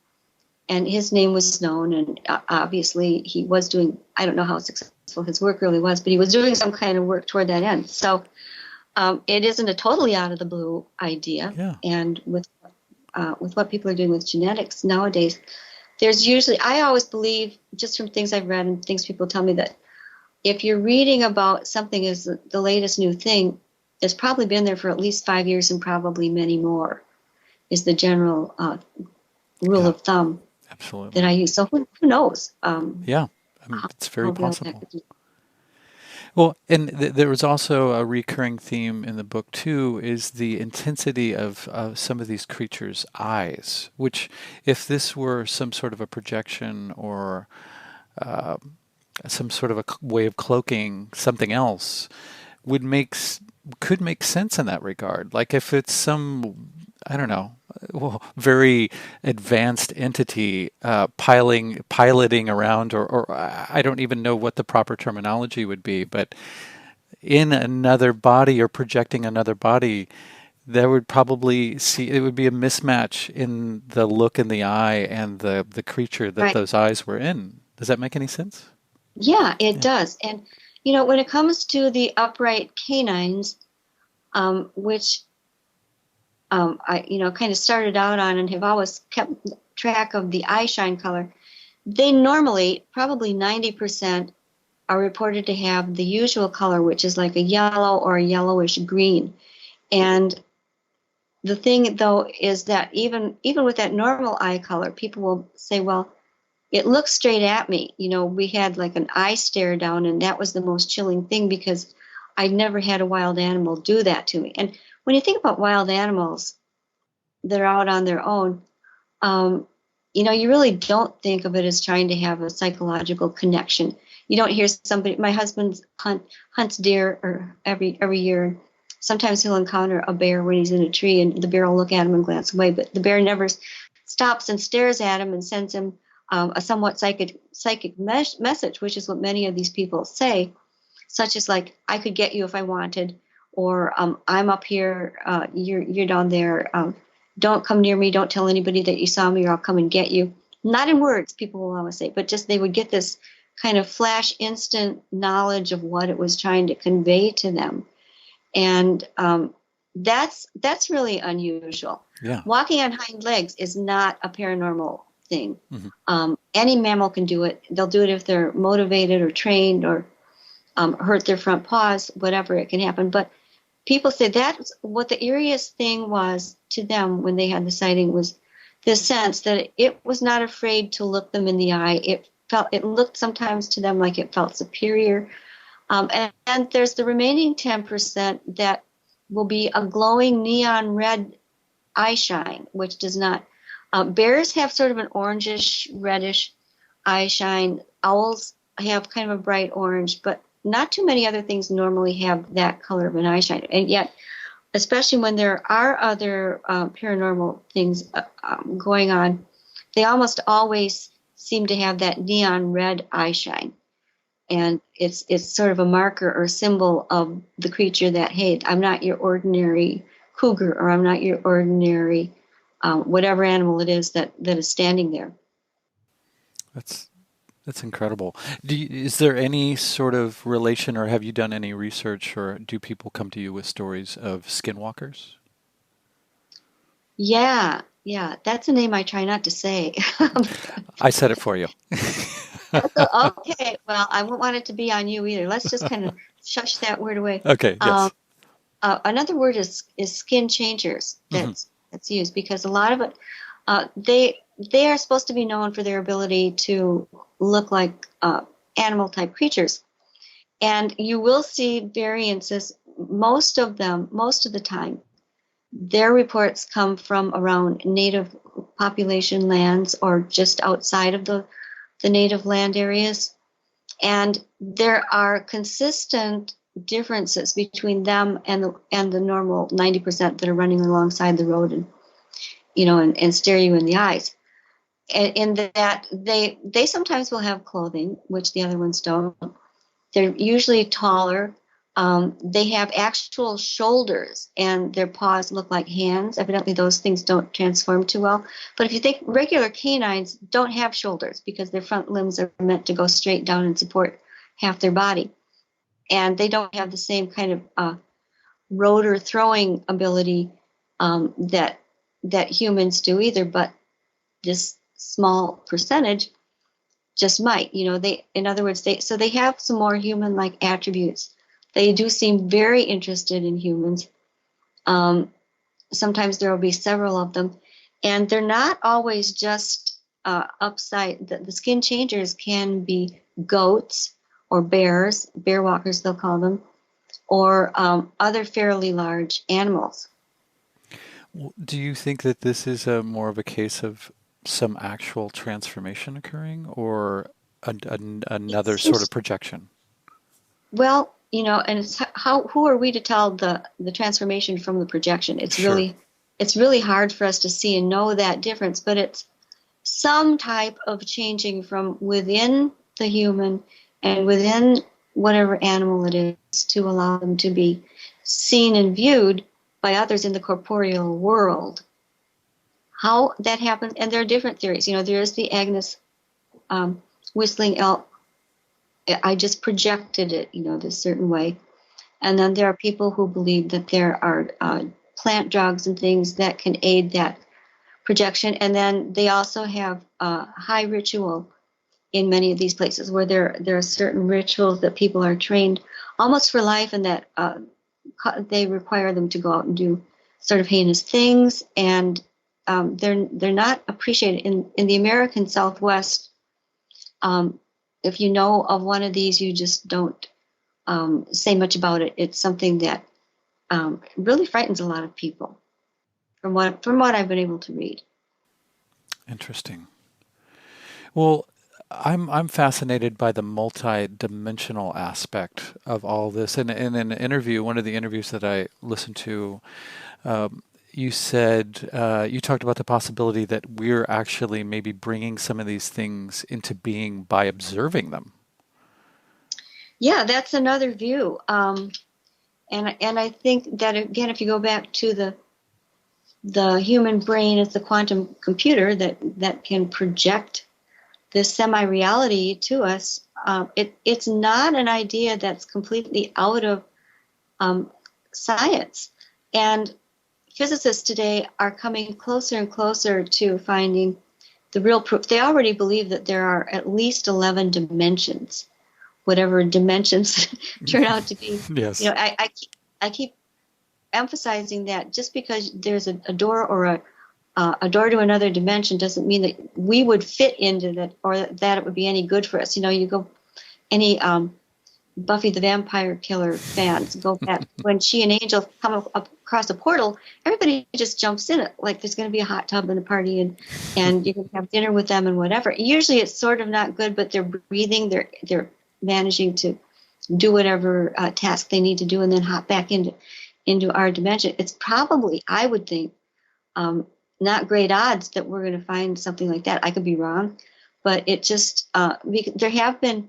And his name was known, and obviously he was doing, I don't know how successful his work really was, but he was doing some kind of work toward that end. So it isn't a totally out of the blue idea. Yeah. And with what people are doing with genetics nowadays, there's usually, I always believe, just from things I've read and things people tell me, that if you're reading about something as the latest new thing, it's probably been there for at least 5 years and probably many more, is the general rule of thumb. Absolutely. That I use. So who knows? It's very possible. Well, and there was also a recurring theme in the book too, is the intensity of some of these creatures' eyes, which, if this were some sort of a projection or some sort of a way of cloaking something else, could make sense in that regard. Like if it's some, I don't know, very advanced entity piloting around, or I don't even know what the proper terminology would be, but in another body or projecting another body, there would probably it would be a mismatch in the look in the eye and the creature that Right. Those eyes were in. Does that make any sense? Yeah, it does. And when it comes to the upright canines, which I kind of started out on and have always kept track of the eye shine color, they normally, probably 90%, are reported to have the usual color, which is like a yellow or a yellowish green. And the thing, though, is that even with that normal eye color, people will say, well, it looks straight at me. We had like an eye stare down, and that was the most chilling thing because I'd never had a wild animal do that to me. And when you think about wild animals that are out on their own, you really don't think of it as trying to have a psychological connection. You don't hear somebody. My husband hunts deer every year. Sometimes he'll encounter a bear when he's in a tree, and the bear will look at him and glance away. But the bear never stops and stares at him and sends him a somewhat psychic message, which is what many of these people say, such as like, "I could get you if I wanted," or "I'm up here, you're down there. Don't come near me. Don't tell anybody that you saw me, or I'll come and get you." Not in words, people will always say, but just they would get this kind of flash, instant knowledge of what it was trying to convey to them. And that's really unusual. Yeah. Walking on hind legs is not a paranormal thing. Mm-hmm. Any mammal can do it. They'll do it if they're motivated or trained or hurt their front paws, whatever, it can happen. But people say that's what the eeriest thing was to them when they had the sighting, was this sense that it was not afraid to look them in the eye. It looked sometimes to them like it felt superior. And there's the remaining 10% that will be a glowing neon red eye shine, which does not. Bears have sort of an orangish, reddish eye shine. Owls have kind of a bright orange, but not too many other things normally have that color of an eye shine. And yet, especially when there are other paranormal things going on, they almost always seem to have that neon red eye shine. and it's sort of a marker or symbol of the creature that, hey, I'm not your ordinary cougar, or I'm not your ordinary whatever animal it is that is standing there. That's incredible. Is there any sort of relation, or have you done any research, or do people come to you with stories of skinwalkers? Yeah, yeah, that's a name I try not to say. I said it for you. Okay, well, I won't want it to be on you either. Let's just kind of shush that word away. Okay, Um, yes. Another word is skin changers. Hmm. That's used because a lot of it, they are supposed to be known for their ability to look like animal type creatures, and you will see variances. Most of them, most of the time, their reports come from around native population lands or just outside of the native land areas. And there are consistent differences between them and the normal 90% that are running alongside the road and and stare you in the eyes. And in that they sometimes will have clothing, which the other ones don't. They're usually taller. They have actual shoulders, and their paws look like hands. Evidently, those things don't transform too well. But if you think regular canines don't have shoulders because their front limbs are meant to go straight down and support half their body, and they don't have the same kind of rotor throwing ability that humans do either. But this small percentage just might. In other words, they have some more human-like attributes. They do seem very interested in humans. Sometimes there will be several of them, and they're not always just upside. The skin changers can be goats or bears, bear walkers they'll call them, or other fairly large animals. Do you think that this is more of a case of some actual transformation occurring, or It another sort of seems projection? well, and it's how who are we to tell the transformation from the projection? Sure. It's really hard for us to see and know that difference, but it's some type of changing from within the human and within whatever animal it is to allow them to be seen and viewed by others in the corporeal world. How that happens, and there are different theories. There is the Agnes whistling elk. I just projected it, this certain way. And then there are people who believe that there are plant drugs and things that can aid that projection. And then they also have high ritual in many of these places where there are certain rituals that people are trained almost for life, and that they require them to go out and do sort of heinous things. And they're not appreciated in the American Southwest. If you know of one of these, you just don't say much about it. It's something that really frightens a lot of people, from what I've been able to read. Interesting. Well, I'm fascinated by the multi-dimensional aspect of all this. And in an interview, one of the interviews that I listened to, you said you talked about the possibility that we're actually maybe bringing some of these things into being by observing them. Yeah, that's another view. And I think that, again, if you go back to the human brain as the quantum computer that can project this semi-reality to us, it's not an idea that's completely out of science. And physicists today are coming closer and closer to finding the real proof. They already believe that there are at least 11 dimensions, whatever dimensions turn out to be. Yes. I keep emphasizing that just because there's a door or a door to another dimension doesn't mean that we would fit into that, or that it would be any good for us. You go any Buffy the Vampire Killer fans go back when she and Angel come up across a portal, everybody just jumps in it like there's going to be a hot tub and a party, and you can have dinner with them and whatever. Usually it's sort of not good, but they're breathing, they're managing to do whatever task they need to do and then hop back into our dimension. It's probably, I would think, not great odds that we're going to find something like that. I could be wrong, but it just there have been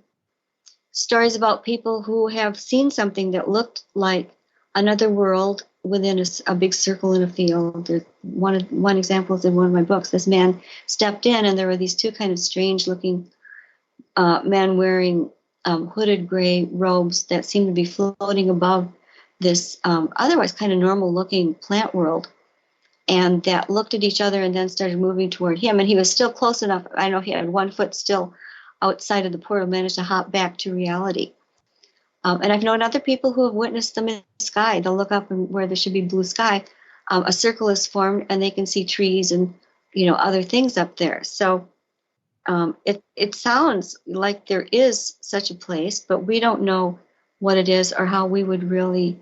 stories about people who have seen something that looked like another world within a big circle in a field. One example is in one of my books. This man stepped in, and there were these two kind of strange-looking men wearing hooded gray robes that seemed to be floating above this otherwise kind of normal-looking plant world, and that looked at each other and then started moving toward him. And he was still close enough. I know he had one foot still outside of the portal, managed to hop back to reality. And I've known other people who have witnessed them in the sky. They'll look up and where there should be blue sky, a circle is formed, and they can see trees and other things up there. So it sounds like there is such a place, but we don't know what it is or how we would really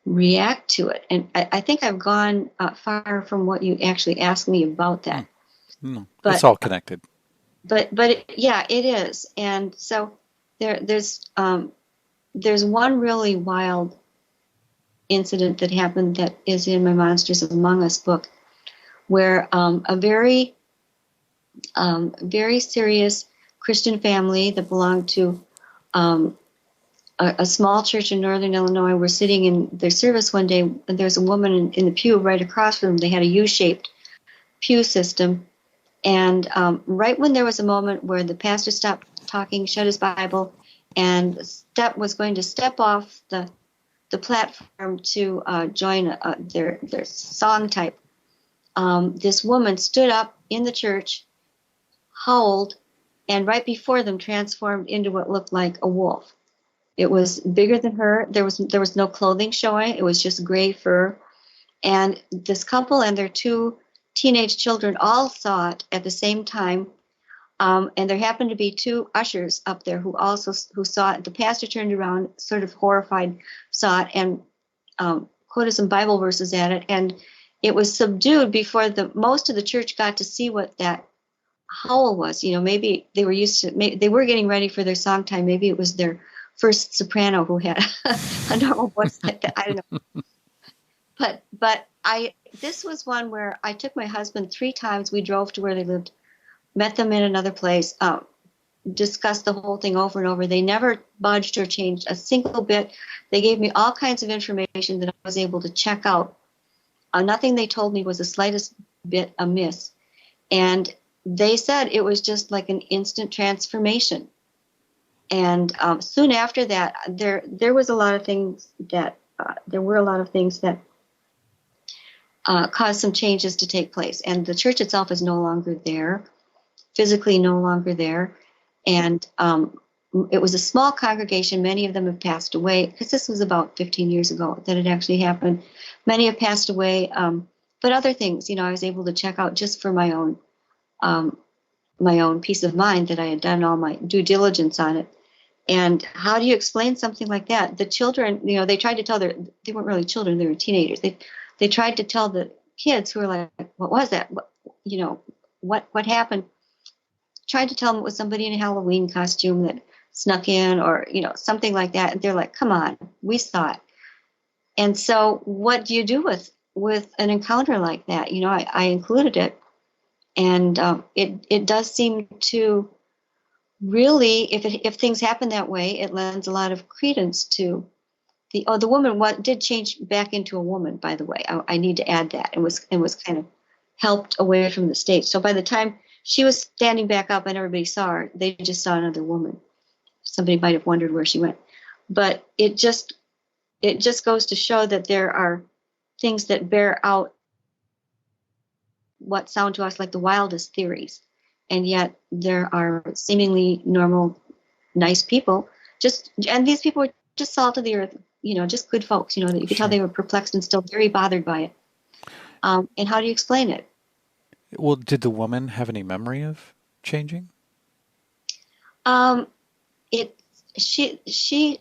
react to it. And I think I've gone far from what you actually asked me about that. But it's all connected. But yeah, it is. And so there's one really wild incident that happened that is in my Monsters Among Us book, where a very serious Christian family that belonged to a small church in northern Illinois were sitting in their service one day, and there's a woman in the pew right across from them. They had a U-shaped pew system. And right when there was a moment where the pastor stopped talking, shut his Bible, and was going to step off the platform to join their song type, this woman stood up in the church, howled, and right before them transformed into what looked like a wolf. It was bigger than her. There was no clothing showing. It was just gray fur. And this couple and their two teenage children all saw it at the same time. And there happened to be two ushers up there who saw it. The pastor turned around, sort of horrified, saw it, and quoted some Bible verses at it. And it was subdued before most of the church got to see what that howl was. Maybe they were they were getting ready for their song time. Maybe it was their first soprano who had a normal voice like that. I don't know. But this was one where I took my husband 3 times. We drove to where they lived, met them in another place, discussed the whole thing over and over. They never budged or changed a single bit. They gave me all kinds of information that I was able to check out. Nothing they told me was the slightest bit amiss. And they said it was just like an instant transformation. And soon after that, there were a lot of things that caused some changes to take place. And the church itself is no longer there, physically no longer there. And it was a small congregation. Many of them have passed away, because this was about 15 years ago that it actually happened. Many have passed away. But other things, I was able to check out just for my own peace of mind that I had done all my due diligence on it. And how do you explain something like that? The children, they tried to tell they weren't really children, they were teenagers. They tried to tell the kids who were like, what was that? What happened? Tried to tell them it was somebody in a Halloween costume that snuck in, or, something like that. And they're like, come on, we saw it. And so what do you do with an encounter like that? I included it. And it does seem to really, if things happen that way, it lends a lot of credence to the woman. What did change back into a woman, by the way? I need to add that. It was kind of helped away from the stage. So by the time she was standing back up and everybody saw her, they just saw another woman. Somebody might have wondered where she went, but it just goes to show that there are things that bear out what sound to us like the wildest theories. And yet there are seemingly normal, nice people. And these people were just salt of the earth, just good folks, that you could tell they were perplexed and still very bothered by it. And how do you explain it? Well, did the woman have any memory of changing? She,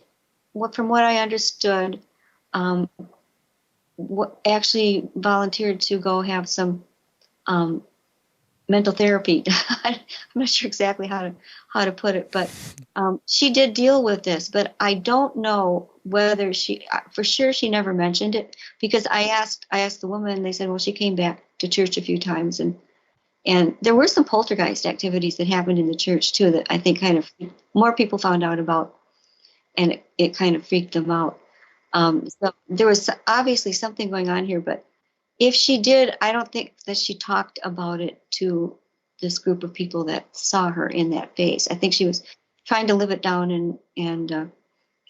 from what I understood, actually volunteered to go have some mental therapy. I'm not sure exactly how to put it, but she did deal with this. But I don't know whether for sure she never mentioned it, because I asked the woman, and they said, well, she came back to church a few times, and there were some poltergeist activities that happened in the church too that I think kind of more people found out about and it kind of freaked them out. So there was obviously something going on here, but if she did, I don't think that she talked about it to this group of people that saw her in that phase. I think she was trying to live it down and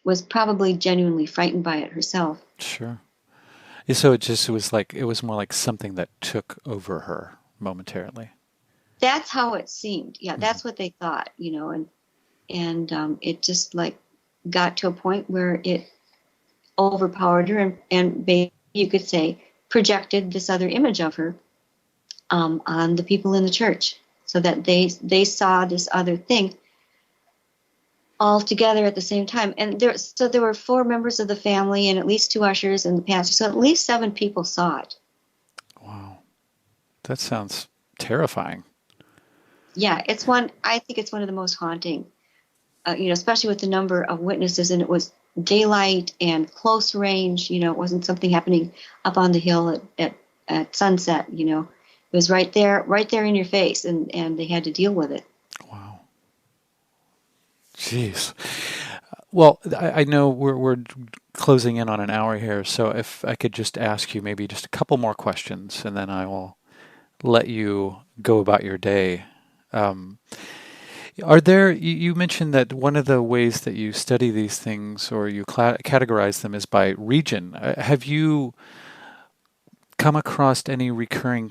was probably genuinely frightened by it herself. Sure. Yeah, so it was more like something that took over her momentarily. That's how it seemed. Yeah, Hmm. that's what they thought, and it just like got to a point where it overpowered her and maybe you could say projected this other image of her on the people in the church, so that they saw this other thing all together at the same time. And there were 4 members of the family and at least 2 ushers and the pastor. So at least 7 people saw it. Wow. That sounds terrifying. Yeah, I think it's one of the most haunting, especially with the number of witnesses. And it was daylight and close range. It wasn't something happening up on the hill at sunset. It was right there in your face, and they had to deal with it. Wow. Jeez. Well, I know we're closing in on an hour here, so if I could just ask you maybe just a couple more questions, and then I will let you go about your day. Um, you mentioned that one of the ways that you study these things or you categorize them is by region. Have you come across any recurring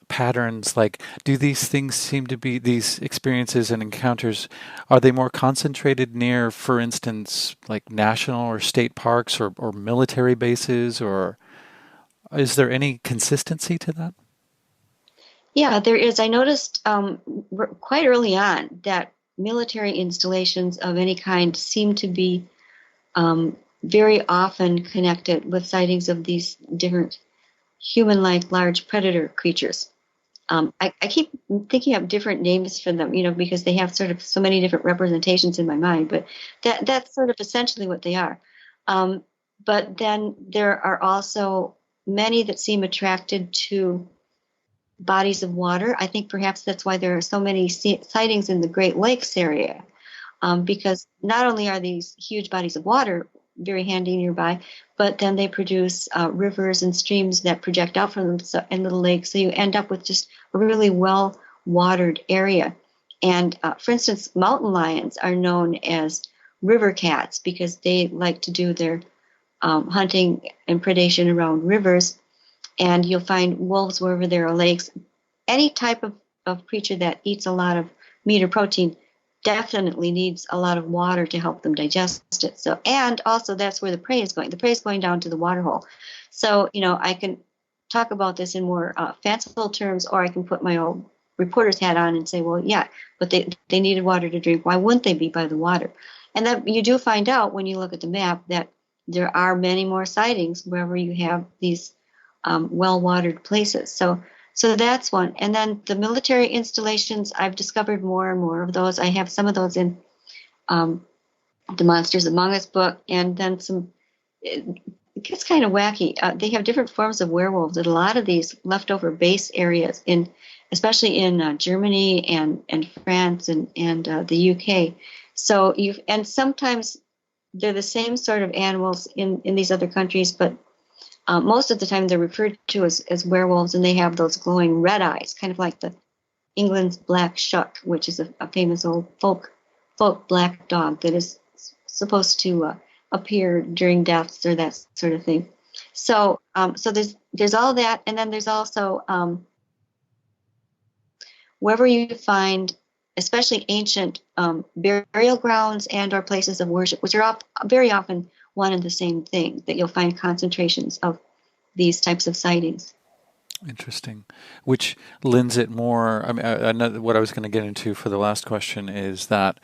patterns? Like, do these things seem to be, these experiences and encounters, are they more concentrated near, for instance, like national or state parks or military bases, or is there any consistency to that? Yeah, there is. I noticed quite early on that military installations of any kind seem to be very often connected with sightings of these different human-like large predator creatures. I keep thinking of different names for them, because they have sort of so many different representations in my mind, but that's sort of essentially what they are. Um, but then there are also many that seem attracted to bodies of water. I think perhaps that's why there are so many sightings in the Great Lakes area, because not only are these huge bodies of water very handy nearby, but then they produce rivers and streams that project out from them, and little lakes. So you end up with just a really well watered area. And for instance, mountain lions are known as river cats because they like to do their hunting and predation around rivers. And you'll find wolves wherever there are lakes. Any type of creature that eats a lot of meat or protein definitely needs a lot of water to help them digest it. So, and also that's where the prey is going. The prey is going down to the water hole. So, I can talk about this in more fanciful terms, or I can put my old reporter's hat on and say, well, yeah, but they needed water to drink. Why wouldn't they be by the water? And that you do find out when you look at the map that there are many more sightings wherever you have these well-watered places. So that's one. And then the military installations, I've discovered more and more of those. I have some of those in the Monsters Among Us book, and then some. It gets kind of wacky. They have different forms of werewolves at a lot of these leftover base areas, especially in Germany and France and the UK. So and sometimes they're the same sort of animals in these other countries, but most of the time they're referred to as werewolves, and they have those glowing red eyes, kind of like the England's black shuck, which is a famous old folk black dog that is supposed to appear during deaths or that sort of thing. So there's all that, and then there's also wherever you find, especially ancient burial grounds and or places of worship, which are very often one and the same thing, that you'll find concentrations of these types of sightings. Interesting. Which lends it more. I mean, another, what I was going to get into for the last question is that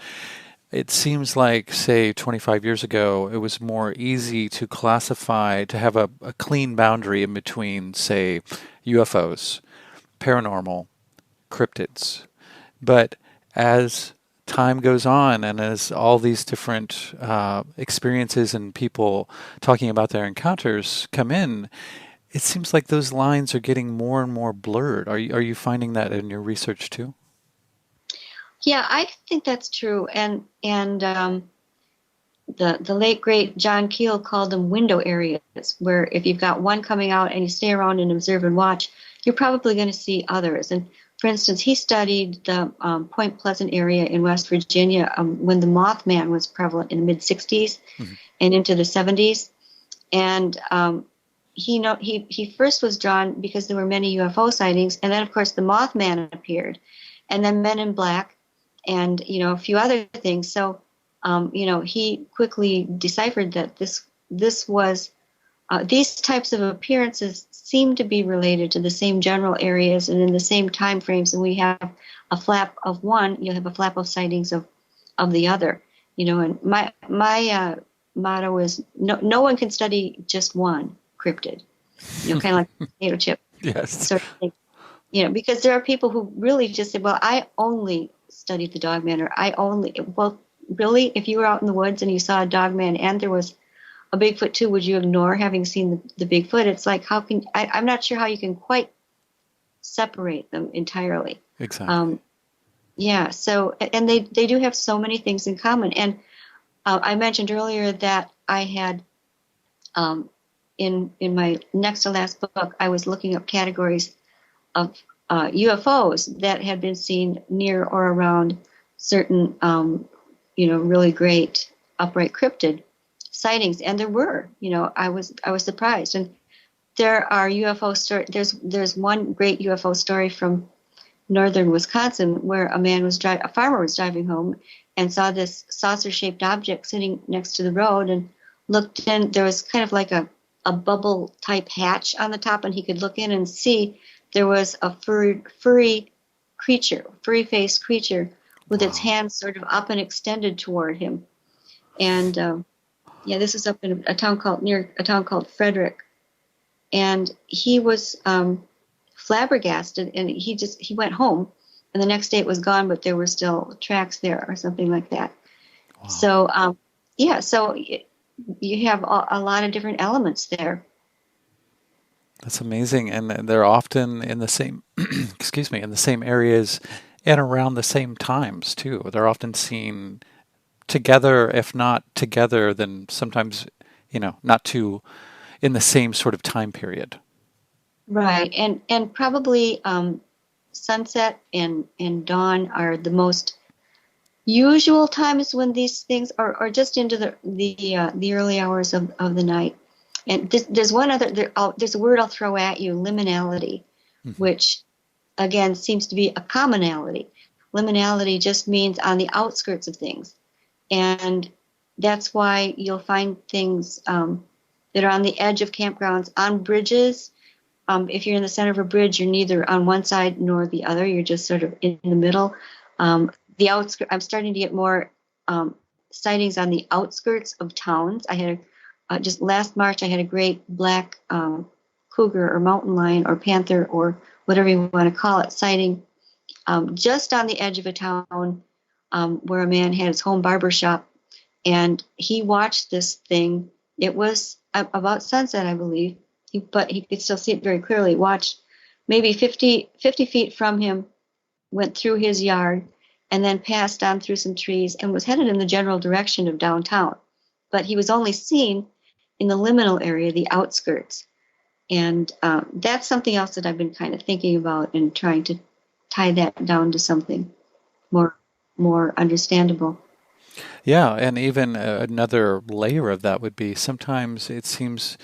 it seems like, say, 25 years ago, it was more easy to classify, to have a clean boundary in between, say, UFOs, paranormal, cryptids. But as time goes on and as all these different experiences and people talking about their encounters come in, it seems like those lines are getting more and more blurred. Are you finding that in your research too? Yeah, I think that's true, and the late great John Keel called them window areas, where if you've got one coming out and you stay around and observe and watch, you're probably going to see others. And for instance, he studied the Point Pleasant area in West Virginia when the Mothman was prevalent in the mid 60s and into the 70s. And he first was drawn because there were many UFO sightings, and then of course the Mothman appeared, and then Men in Black, and a few other things. So he quickly deciphered that this was these types of appearances seem to be related to the same general areas and in the same time frames. And we have a flap of one, you'll have a flap of sightings of the other. And my motto is no one can study just one cryptid. Kind of like potato chip. Yes. Sort of thing. Because there are people who really just say, well, I only studied the Dogman, or really, if you were out in the woods and you saw a Dogman and there was a Bigfoot too, would you ignore having seen the Bigfoot? It's like, I'm not sure how you can quite separate them entirely. Exactly. So, and they do have so many things in common. And I mentioned earlier that I had, in my next to last book, I was looking up categories of UFOs that had been seen near or around certain, really great upright cryptid sightings, and there were. I was surprised, and there are UFO stories. There's one great UFO story from northern Wisconsin where a farmer was driving home and saw this saucer-shaped object sitting next to the road, and looked in. There was kind of like a bubble type hatch on the top, and he could look in and see there was a furry faced creature with its hands sort of up and extended toward him. And this is up in a town called Frederick. And he was flabbergasted, and he went home, and the next day it was gone, but there were still tracks there or something like that. Wow. So so you have a lot of different elements there. That's amazing, and they're often in the same, in the same areas and around the same times too. They're often seen together, if not together, then sometimes, not too in the same sort of time period. Right, and probably sunset and dawn are the most usual times when these things are just into the early hours of the night. And there's one other. There's a word I'll throw at you: liminality, which again seems to be a commonality. Liminality just means on the outskirts of things, and that's why you'll find things that are on the edge of campgrounds, on bridges. If you're in the center of a bridge, you're neither on one side nor the other. You're just sort of in the middle. The outskirts. I'm starting to get more sightings on the outskirts of towns. I had just last March, I had a great black cougar or mountain lion or panther or whatever you want to call it sighting just on the edge of a town where a man had his home barber shop, and he watched this thing. It was about sunset, I believe, but he could still see it very clearly. Watched maybe 50 feet from him, went through his yard, and then passed on through some trees and was headed in the general direction of downtown. But he was only seen in the liminal area, the outskirts. And that's something else that I've been kind of thinking about and trying to tie that down to something more understandable. Yeah, and even another layer of that would be sometimes it seems,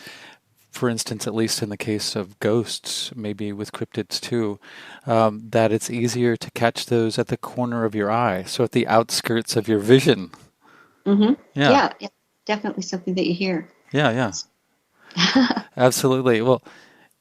for instance, at least in the case of ghosts, maybe with cryptids too, that it's easier to catch those at the corner of your eye, so at the outskirts of your vision. Mm-hmm. Yeah, definitely something that you hear. Yeah. Absolutely. Well,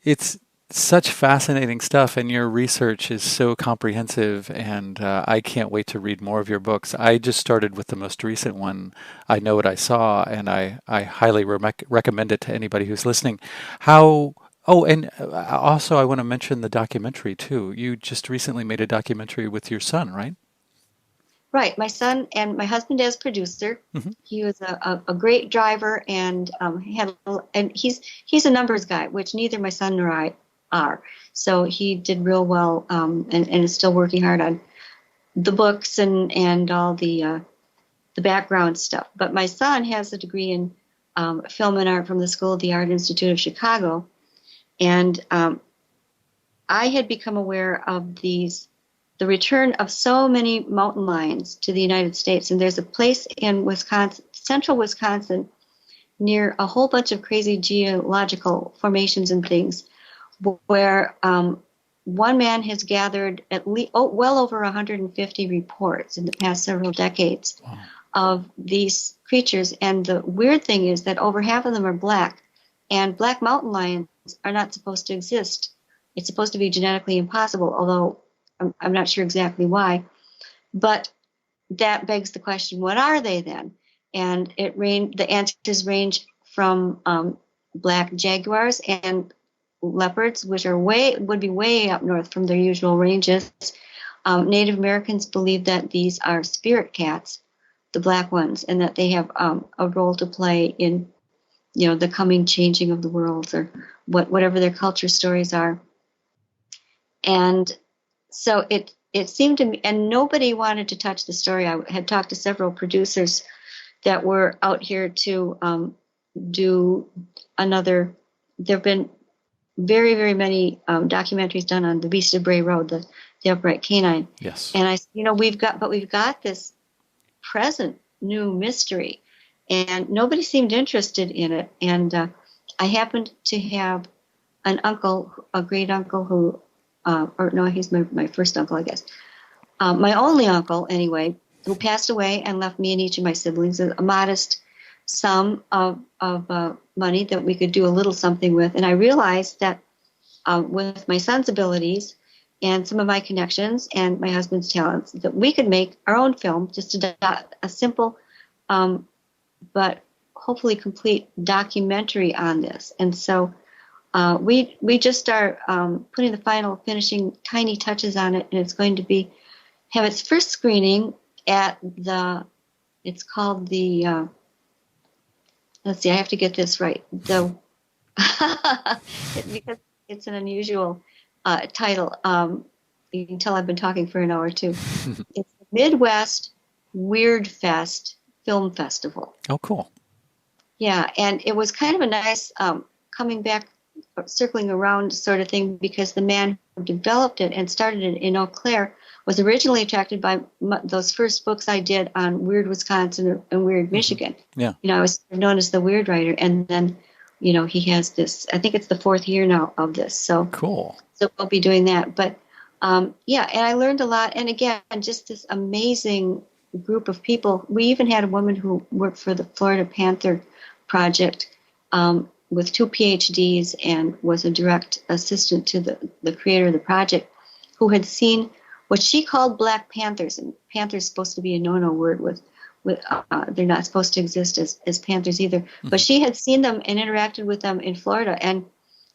it's such fascinating stuff, and your research is so comprehensive, and I can't wait to read more of your books. I just started with the most recent one, I Know What I Saw, and I highly recommend it to anybody who's listening. And also I want to mention the documentary too. You just recently made a documentary with your son, right? Right, my son and my husband as producer. Mm-hmm. He was a great driver, and he's a numbers guy, which neither my son nor I are. So he did real well, and is still working hard on the books and all the the background stuff. But my son has a degree in film and art from the School of the Art Institute of Chicago, and I had become aware of the return of so many mountain lions to the United States. And there's a place in Wisconsin, central Wisconsin, near a whole bunch of crazy geological formations and things, where one man has gathered at least well over 150 reports in the past several decades of these creatures. And the weird thing is that over half of them are black, and black mountain lions are not supposed to exist. It's supposed to be genetically impossible, although I'm not sure exactly why. But that begs the question, what are they then? And the answers range from black jaguars and leopards, which would be way up north from their usual ranges. Native Americans believe that these are spirit cats, the black ones, and that they have a role to play in, the coming changing of the world, or whatever their culture stories are. And so it seemed to me, and nobody wanted to touch the story. I had talked to several producers that were out here to do another. There have been very, very many documentaries done on the Beast of Bray Road, the upright canine. Yes. And we've got this present new mystery, and nobody seemed interested in it. And I happened to have an uncle, a great uncle who, or no, he's my first uncle, I guess. My only uncle, anyway, who passed away and left me and each of my siblings a modest sum of money that we could do a little something with. And I realized that with my son's abilities and some of my connections and my husband's talents, that we could make our own film, just a simple but hopefully complete documentary on this. And so we just are putting the final finishing tiny touches on it, and it's going to have its first screening at it's called the, let's see, I have to get this right. Because it's an unusual title. You can tell I've been talking for an hour or two. It's the Midwest Weird Fest Film Festival. Oh, cool. Yeah, and it was kind of a nice coming back, circling around sort of thing, because the man who developed it and started it in Eau Claire was originally attracted by those first books I did on Weird Wisconsin and Weird Michigan. Yeah. I was known as the Weird Writer, and then, he has this, I think it's the 4th year now of this. So cool. So we'll be doing that. But yeah, and I learned a lot. And again, just this amazing group of people. We even had a woman who worked for the Florida Panther Project with 2 PhDs and was a direct assistant to the creator of the project, who had seen what she called black panthers. And panther's supposed to be a no-no word with they're not supposed to exist as panthers either. Mm-hmm. But she had seen them and interacted with them in Florida, and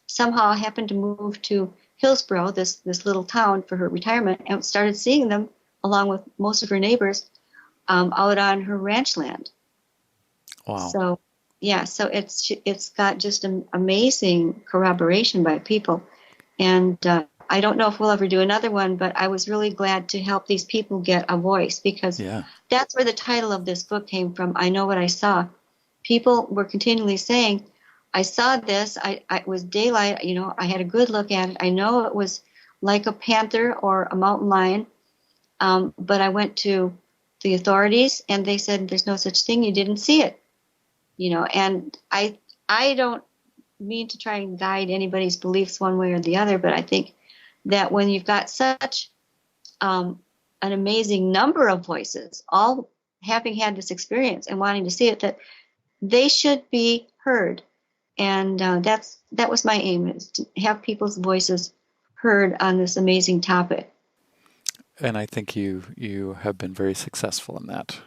somehow happened to move to Hillsborough, this little town, for her retirement, and started seeing them along with most of her neighbors out on her ranch land. Wow. So yeah, so it's got just an amazing corroboration by people, and I don't know if we'll ever do another one, but I was really glad to help these people get a voice, because that's where the title of this book came from. I Know What I Saw. People were continually saying, I saw this, it was daylight, I had a good look at it. I know it was like a panther or a mountain lion, but I went to the authorities and they said, there's no such thing, you didn't see it. And I don't mean to try and guide anybody's beliefs one way or the other, but I think that when you've got such an amazing number of voices, all having had this experience and wanting to see it, that they should be heard. And that was my aim, is to have people's voices heard on this amazing topic. And I think you have been very successful in that.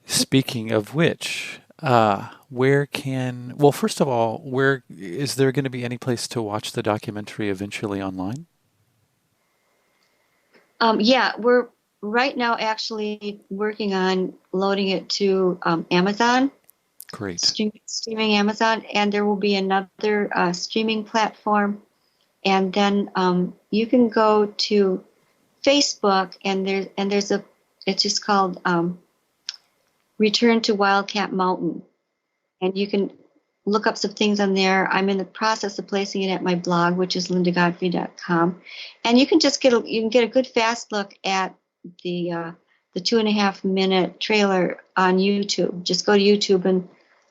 Speaking of which, first of all, where is there going to be any place to watch the documentary eventually online? Yeah, we're right now actually working on loading it to Amazon. Great. Streaming Amazon, and there will be another streaming platform. And then you can go to Facebook, and it's just called Return to Wildcat Mountain. And you can look up some things on there. I'm in the process of placing it at my blog, which is lindagodfrey.com. And you can just get a good fast look at the 2.5 minute trailer on YouTube. Just go to YouTube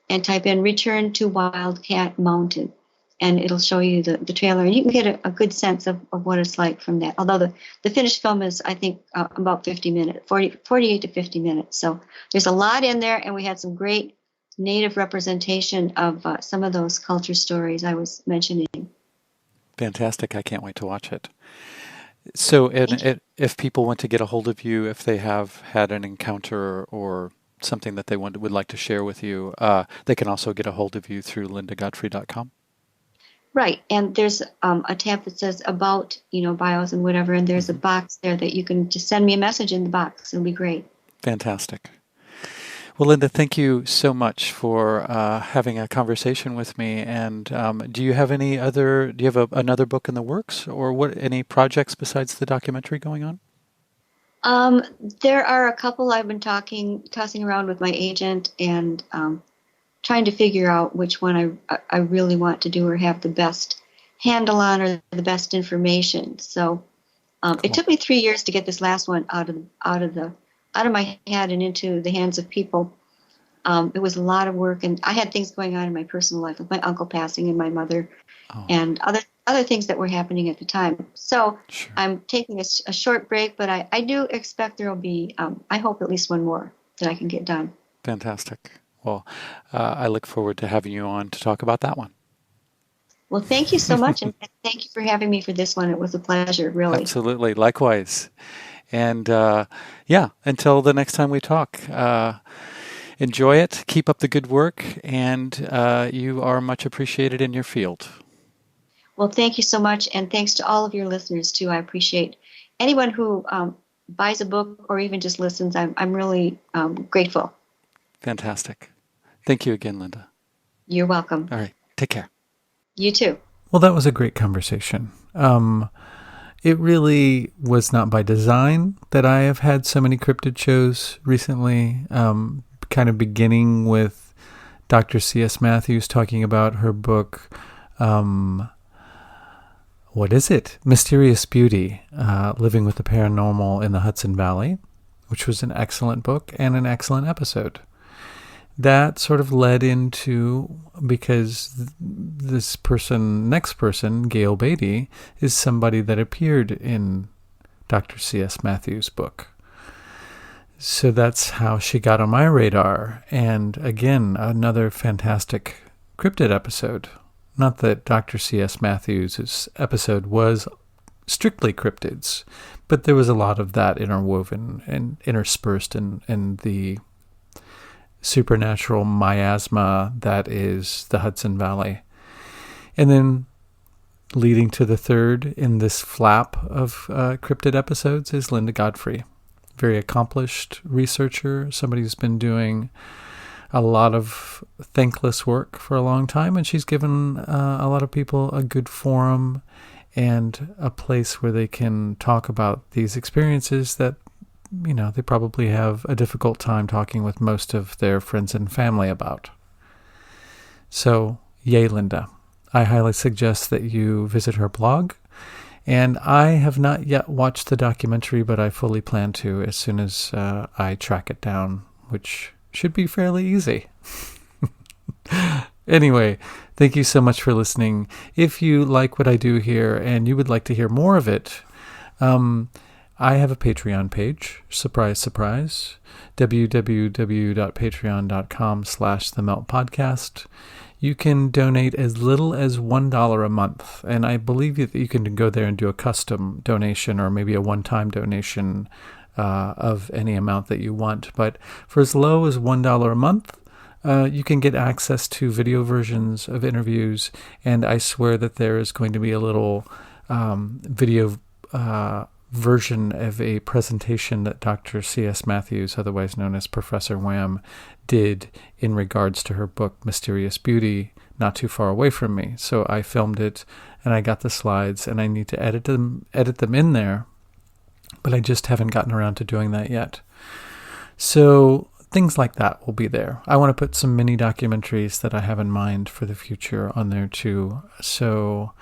and type in Return to Wildcat Mountain, and it'll show you the trailer. And you can get a good sense of what it's like from that. Although the finished film is, I think, about 48 to 50 minutes. So there's a lot in there, and we had some great Native representation of some of those culture stories I was mentioning. Fantastic. I can't wait to watch it. So if people want to get a hold of you, if they have had an encounter or something that they would like to share with you, they can also get a hold of you through lindagodfrey.com. Right. And there's a tab that says about, bios and whatever, and there's a box there that you can just send me a message in the box. It'll be great. Fantastic. Well, Linda, thank you so much for having a conversation with me. And do you have another book in the works, or any projects besides the documentary going on? There are a couple I've been tossing around with my agent, and trying to figure out which one I really want to do or have the best handle on or the best information. So Cool. It took me 3 years to get this last one out of my head and into the hands of people. It was a lot of work, and I had things going on in my personal life with my uncle passing and my mother, and other things that were happening at the time. So Sure. I'm taking a short break, but I do expect there will be, I hope, at least one more that I can get done. Fantastic. Well, I look forward to having you on to talk about that one. Well, thank you so much, and thank you for having me for this one. It was a pleasure, really. Absolutely. Likewise. And until the next time we talk, enjoy it, keep up the good work, and you are much appreciated in your field. Well, thank you so much, and thanks to all of your listeners, too. I appreciate anyone who buys a book or even just listens. I'm really grateful. Fantastic. Thank you again, Linda. You're welcome. All right. Take care. You too. Well, that was a great conversation. It really was not by design that I have had so many cryptid shows recently, kind of beginning with Dr. C.S. Matthews talking about her book, what is it? Mysterious Beauty, Living with the Paranormal in the Hudson Valley, which was an excellent book and an excellent episode. That sort of led into, because this next person, Gail Beatty, is somebody that appeared in Dr. C.S. Matthews' book. So that's how she got on my radar. And again, another fantastic cryptid episode. Not that Dr. C.S. Matthews' episode was strictly cryptids, but there was a lot of that interwoven and interspersed in the supernatural miasma that is the Hudson Valley. And then leading to the third in this flap of cryptid episodes is Linda Godfrey. Very accomplished researcher, somebody who's been doing a lot of thankless work for a long time, and she's given a lot of people a good forum and a place where they can talk about these experiences that they probably have a difficult time talking with most of their friends and family about. So, yay, Linda. I highly suggest that you visit her blog. And I have not yet watched the documentary, but I fully plan to as soon as I track it down, which should be fairly easy. Anyway, thank you so much for listening. If you like what I do here and you would like to hear more of it, I have a Patreon page, surprise, surprise, www.patreon.com/themeltpodcast. You can donate as little as $1 a month, and I believe that you can go there and do a custom donation or maybe a one-time donation of any amount that you want. But for as low as $1 a month, you can get access to video versions of interviews, and I swear that there is going to be a little video version of a presentation that Dr. C.S. Matthews, otherwise known as Professor Wham, did in regards to her book Mysterious Beauty not too far away from me. So I filmed it and I got the slides and I need to edit them in there, but I just haven't gotten around to doing that yet. So things like that will be there. I want to put some mini documentaries that I have in mind for the future on there too. So,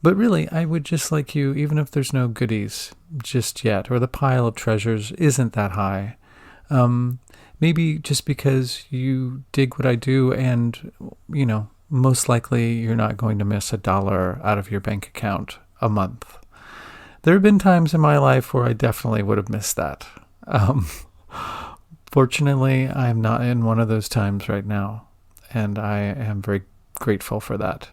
but really, I would just like you, even if there's no goodies just yet, or the pile of treasures isn't that high, maybe just because you dig what I do and, most likely you're not going to miss $1 out of your bank account a month. There have been times in my life where I definitely would have missed that. Fortunately, I'm not in one of those times right now, and I am very grateful for that.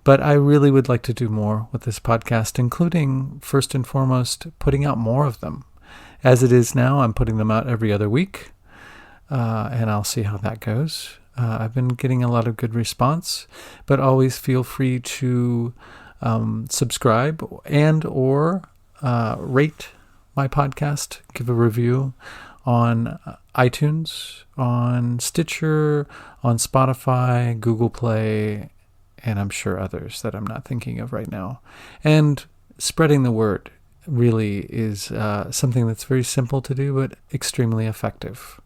But I really would like to do more with this podcast, including, first and foremost, putting out more of them. As it is now, I'm putting them out every other week, and I'll see how that goes. I've been getting a lot of good response, but always feel free to subscribe and or rate my podcast, give a review on iTunes, on Stitcher, on Spotify, Google Play, and I'm sure others that I'm not thinking of right now. And spreading the word really is something that's very simple to do, but extremely effective.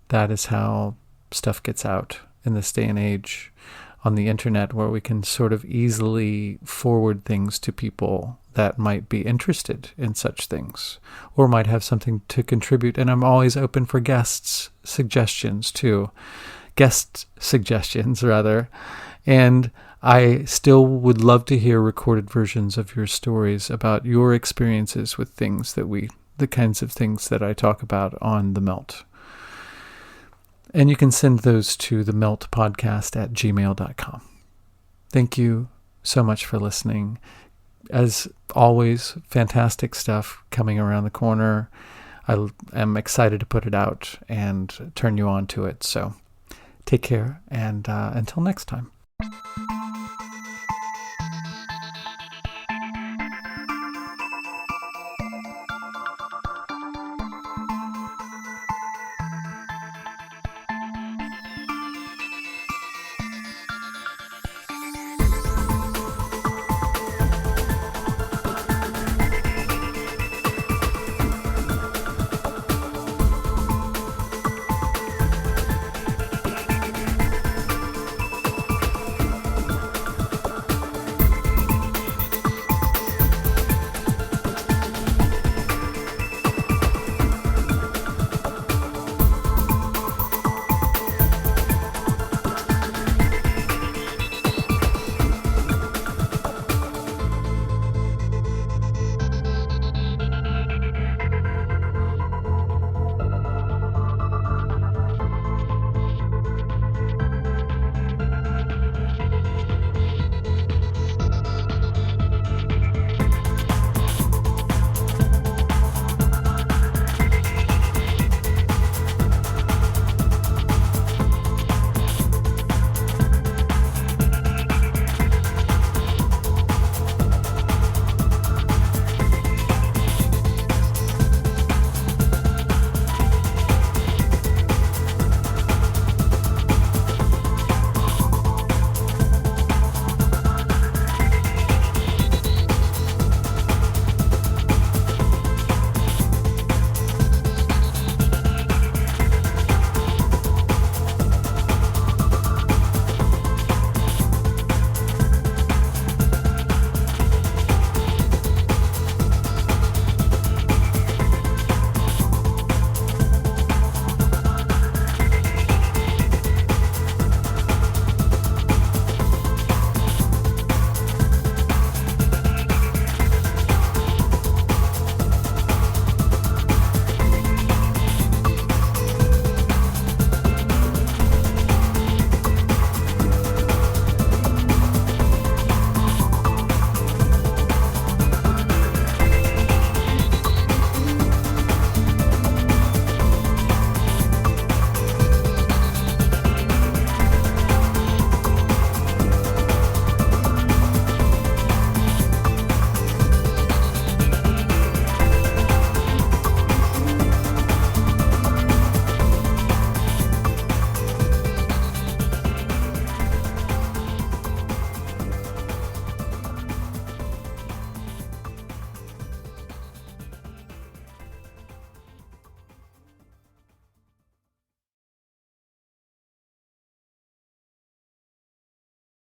That is how stuff gets out in this day and age on the internet, where we can sort of easily forward things to people that might be interested in such things or might have something to contribute. And I'm always open for guest suggestions, rather. And I still would love to hear recorded versions of your stories about your experiences with things the kinds of things that I talk about on The Melt. And you can send those to themeltpodcast@gmail.com. Thank you so much for listening. As always, fantastic stuff coming around the corner. I am excited to put it out and turn you on to it. So take care, and until next time.